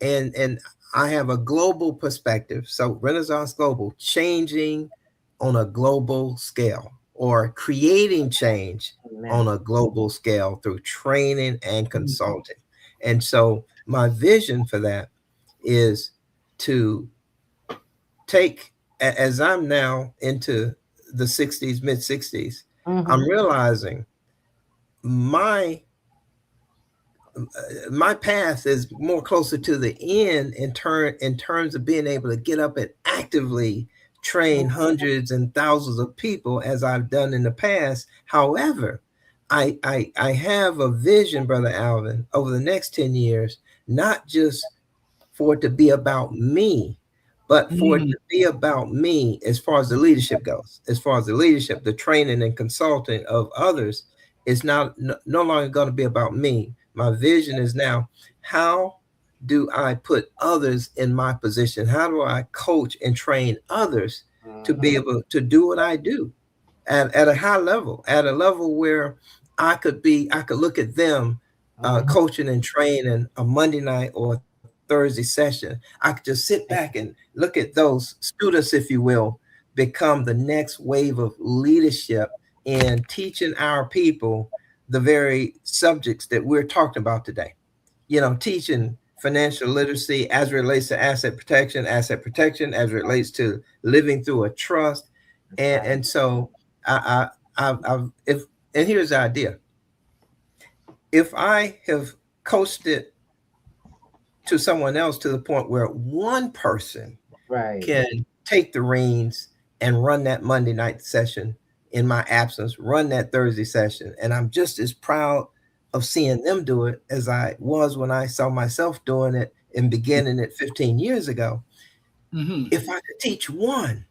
And I have a global perspective. So Renaissance Global, changing on a global scale or creating change on
amen.
a global scale through training and
Mm.
consulting. And so my vision for that is to take, as I'm now into the 60s, mid 60s, I'm
Hmm.
realizing my my path is more closer to the end in terms of being able to get up and actively train hundreds and thousands of people as I've done in the past. However, I have a vision, Brother Alvin, over the next 10 years, not just for it to be about me, but for it
Mm.
to be about me as far as the leadership goes. As far as the leadership, the training and consulting of others is now no longer going to be about me. My vision is now, how do I put others in my position? How do I coach and train others to be
Hmm.
able to do what I do at a high level, at a level where I could look at them coaching and training a Monday night or Thursday session, I could just sit back and look at those students, if you will, become the next wave of leadership in teaching our people the very subjects that we're talking about today. Teaching financial literacy as it relates to asset protection as it relates to living through a trust. And so and here's the idea. If I have coached it to someone else to the point where one person can take the reins and run that Monday night session in my absence, run that Thursday session, and I'm just as proud of seeing them do it as I was when I saw myself doing it and beginning it 15 years ago. If I could teach one,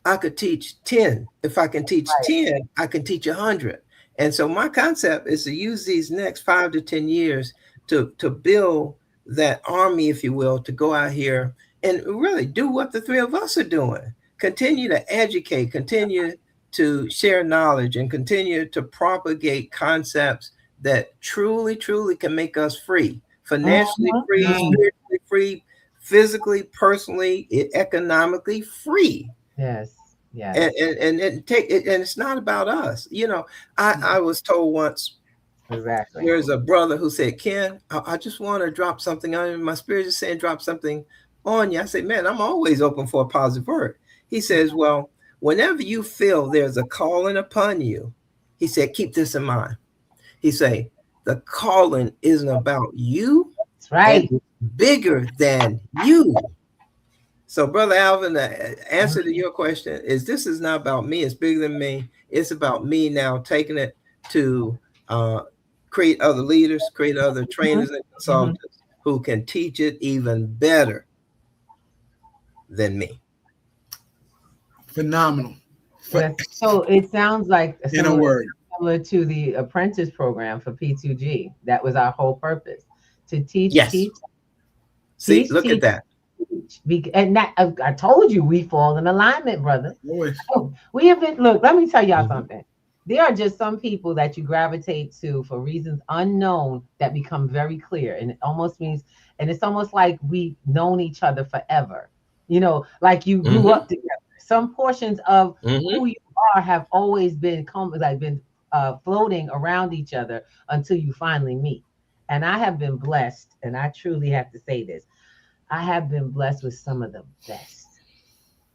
I could teach 10. If I can teach 10, I can teach 100. And so my concept is to use these next 5 to 10 years to build that army, if you will, to go out here and really do what the three of us are doing. Continue to educate, continue to share knowledge, and continue to propagate concepts that truly, truly can make us free, financially free, spiritually free, physically, personally, economically free.
Yes.
And it's not about us. I was told once, there's a brother who said, Ken, I just want to drop something on you. My spirit is saying drop something on you. I say, man, I'm always open for a positive word. He says, well, whenever you feel there's a calling upon you, he said, keep this in mind. He say, the calling isn't about you.
That's right.
It's bigger than you. So, Brother Alvin, the answer to your question is this is not about me. It's bigger than me. It's about me now taking it to create other leaders, create other trainers and consultants who can teach it even better than me.
Phenomenal.
So it sounds like
in a word,
similar to the apprentice program for P2G. That was our whole purpose, to teach.
Yes. See, look at that.
And that, I told you, we fall in alignment, brother. We have been, look, let me tell y'all something. There are just some people that you gravitate to for reasons unknown that become very clear. And it almost means, and it's almost like we've known each other forever. Like you grew up together. Some portions of who you are have always been floating around each other until you finally meet. And I have been blessed, and I truly have to say this. I have been blessed with some of the best.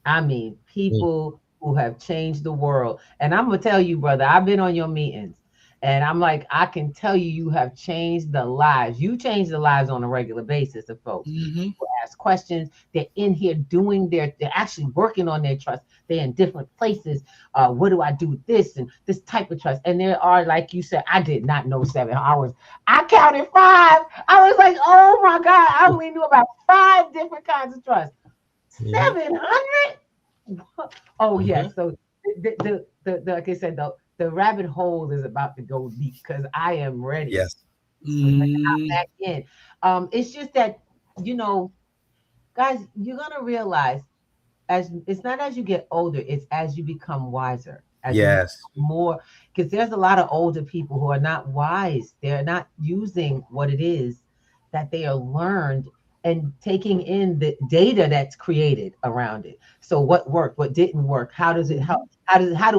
I mean, people who have changed the world. And I'm going to tell you, brother, I've been on your meetings. And I'm like, I can tell you have changed the lives. You change the lives on a regular basis of folks who ask questions. They're in here they're actually working on their trust. They're in different places. What do I do with this and this type of trust? And there are, like you said, I did not know 7 hours. I counted 5. I was like, oh my God, I only knew about 5 different kinds of trust. 700? Oh yeah. So the like I said, the rabbit hole is about to go deep because I am ready.
Yes.
I'm back in. It's just that, guys, you're gonna realize it's not as you get older, it's as you become wiser. As you become more, because there's a lot of older people who are not wise. They're not using what it is that they are learned and taking in the data that's created around it. So what worked, what didn't work, how do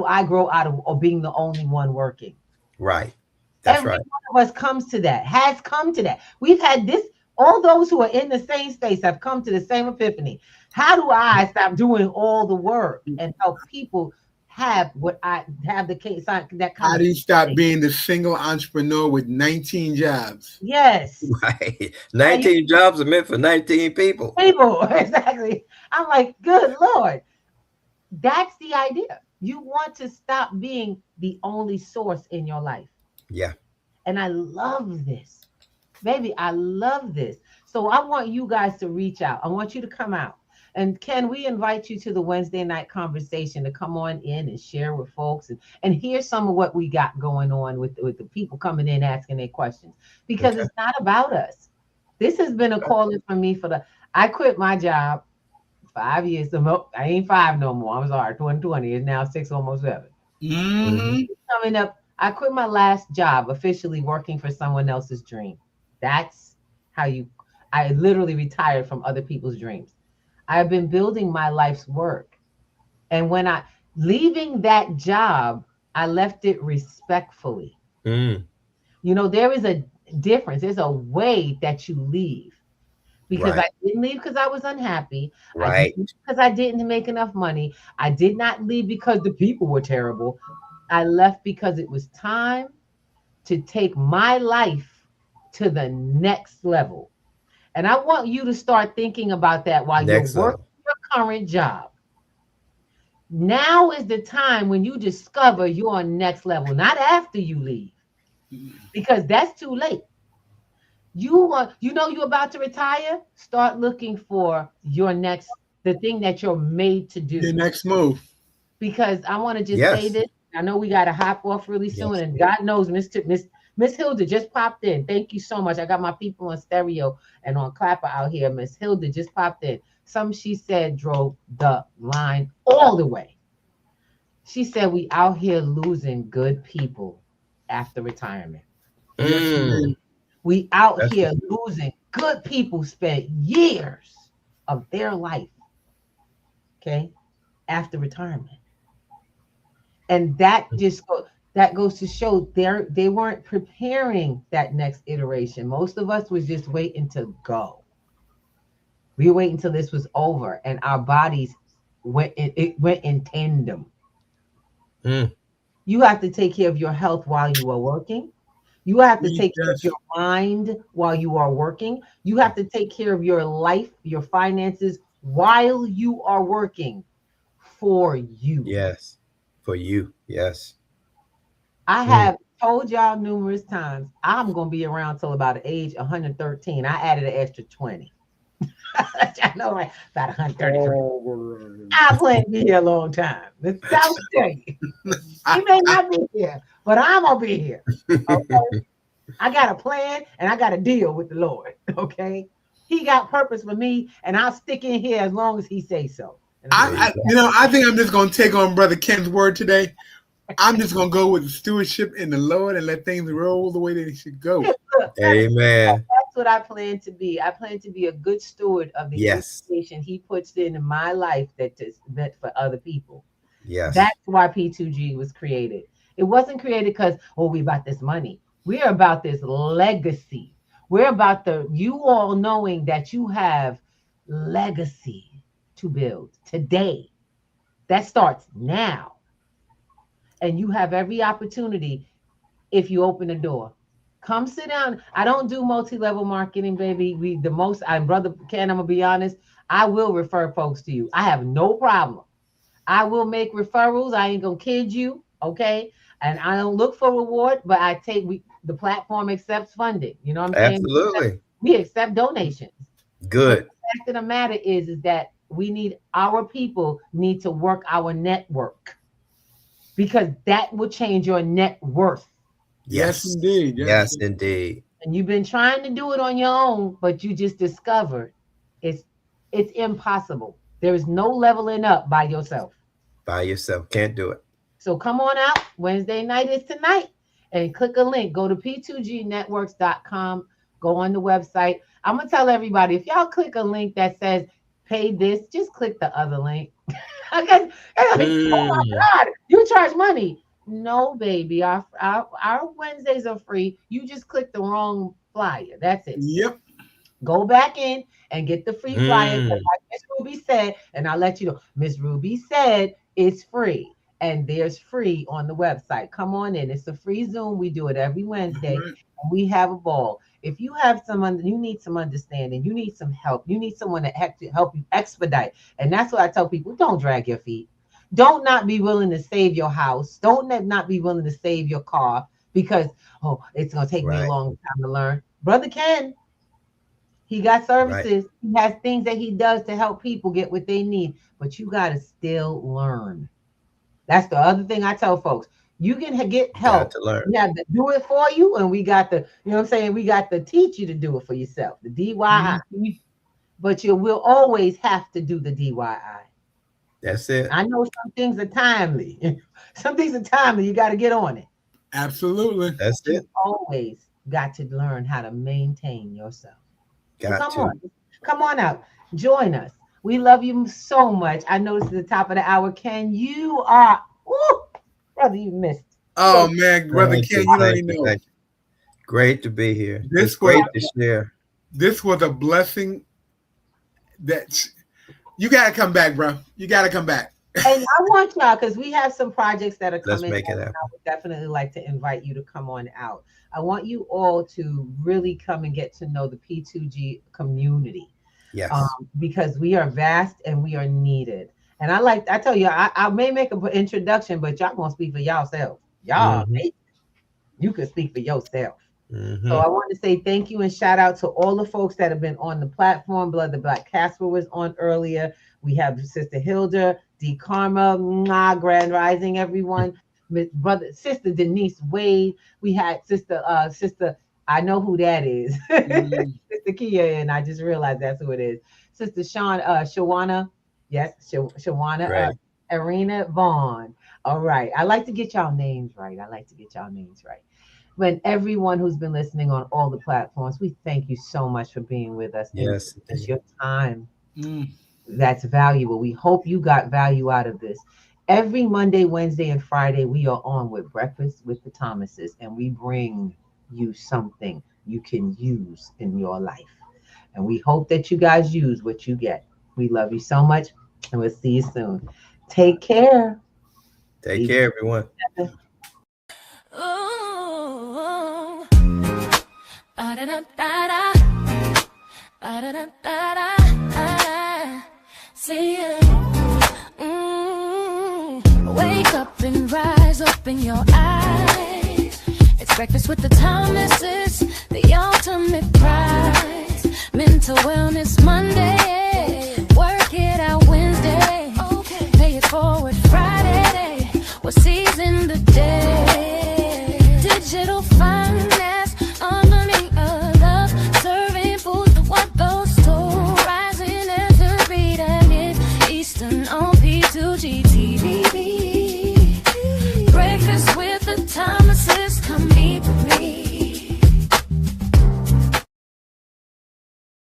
I grow out of being the only one working?
Right. That's
Every
right.
one of us has come to that. We've had this, all those who are in the same space have come to the same epiphany. How do I stop doing all the work and help people have what I have the case that kind
How do you stop being the single entrepreneur with 19 jobs?
Yes.
Right. 19 jobs are meant for 19 people.
Exactly. I'm like, good Lord. That's the idea. You want to stop being the only source in your life.
Yeah.
And I love this. Baby, I love this. So I want you guys to reach out. I want you to come out. And Ken, we invite you to the Wednesday night conversation to come on in and share with folks and hear some of what we got going on with the people coming in asking their questions. Because it's not about us. This has been a calling for me I quit my job 5 years ago. I ain't 5 no more. I'm sorry, 2020 is now 6, almost 7. Coming up I quit my last job, officially working for someone else's dream. That's how I literally retired from other people's dreams. I've been building my life's work. And when leaving that job, I left it respectfully. You know, there is a difference. There's a way that you leave. Because I didn't leave because I was unhappy. I didn't leave because I didn't make enough money. I did not leave because the people were terrible. I left because it was time to take my life to the next level. And I want you to start thinking about that while you're working your current job. Now is the time when you discover you're on next level, not after you leave, because that's too late. You're about to retire. Start looking for the thing that you're made to do.
The next move.
Because I want to just say this. I know we got to hop off really soon, and God knows Miss Hilda just popped in. Thank you so much. I got my people on stereo and on clapper out here. Miss Hilda just popped in. She said drove the line all the way. She said we out here losing good people after retirement. We out here losing good people spent years of their life, after retirement. And that goes to show they weren't preparing that next iteration. Most of us was just waiting to go. We were waiting until this was over, and our bodies went in tandem. You have to take care of your health while you are working. You have to take care of your mind while you are working. You have to take care of your life, your finances while you are working for you.
Yes, for you. Yes.
I have told y'all numerous times, I'm going to be around till about age 113. I added an extra 20. I know, right? About 133. I plan to be here a long time. I'll tell you. He may not be here, but I'm going to be here. Okay? I got a plan and I got a deal with the Lord. Okay? He got purpose for me, and I'll stick in here as long as he says so.
I think I'm just going to take on Brother Ken's word today. I'm just going to go with the stewardship in the Lord and let things roll the way they should go.
Amen.
That's what I plan to be. I plan to be a good steward of the information he puts in my life that is meant for other people.
Yes.
That's why P2G was created. It wasn't created because, we about this money. We're about this legacy. We're about you all knowing that you have legacy to build today. That starts now. And you have every opportunity if you open the door. Come sit down. I don't do multi-level marketing, baby. Brother Ken, I'm going to be honest, I will refer folks to you. I have no problem. I will make referrals. I ain't going to kid you, okay? And I don't look for reward, but the platform accepts funding. You know what I'm saying?
Absolutely.
We accept donations.
Good.
But the fact of the matter is that our people need to work our network, because that will change your net worth.
Yes, indeed.
Yes, indeed.
And you've been trying to do it on your own, but you just discovered it's impossible. There is no leveling up by yourself.
By yourself. Can't do it.
So come on out. Wednesday night is tonight. And click a link. Go to p2gnetworks.com. Go on the website. I'm going to tell everybody, if y'all click a link that says pay this, just click the other link. Oh my God, you charge money. No, baby. Our Wednesdays are free. You just click the wrong flyer. That's it.
Yep.
Go back in and get the free flyer. Like Miss Ruby said, and I'll let you know. Miss Ruby said it's free. And there's free on the website. Come on in. It's a free Zoom. We do it every Wednesday. And we have a ball. If you have you need some understanding, you need some help, you need someone to help you expedite. And that's what I tell people. Don't drag your feet. Don't not be willing to save your house. Don't not be willing to save your car because, it's going to take me a long time to learn. Brother Ken, he got services. He has things that he does to help people get what they need. But you got to still learn. That's the other thing I tell folks. You can get help. We have to do it for you, and we got to, we got to teach you to do it for yourself, the DIY. But you will always have to do the DIY.
That's it.
I know some things are timely. Some things are timely. You got to get on it.
Absolutely.
That's it.
You always got to learn how to maintain yourself. So
Got
come on out. Join us. We love you so much. I know this is the top of the hour. Ken, you are, brother, you missed.
Oh man, brother Ken, you don't even know.
Great to be here.
It's
great to share.
This was a blessing. That you gotta come back, bro. You gotta come back.
And I want y'all, because we have some projects that are coming.
Let's make it happen.
I would definitely like to invite you to come on out. I want you all to really come and get to know the P2G community.
Yes.
Because we are vast and we are needed. And I tell you, I may make an introduction, but y'all gonna speak for yourself. Y'all, you can speak for yourself.
Mm-hmm.
So I want to say thank you and shout out to all the folks that have been on the platform. Blood the Black Casper was on earlier. We have Sister Hilda, D Karma, Grand Rising, everyone. Sister Denise Wade. We had Sister, I know who that is. Sister Kia, and I just realized that's who it is. Sister Shawana. Yes, Shawana. Arena Vaughn. All right. I like to get y'all names right. When everyone who's been listening on all the platforms, we thank you so much for being with us.
Yes.
It's your time. That's valuable. We hope you got value out of this. Every Monday, Wednesday, and Friday, we are on with Breakfast with the Thomases, and we bring you something you can use in your life. And we hope that you guys use what you get. We love you so much, and we'll see you soon. Take care.
Take care, everyone.
See you. Wake up and rise, open your eyes. It's breakfast with the Thomases, the ultimate prize. Mental wellness.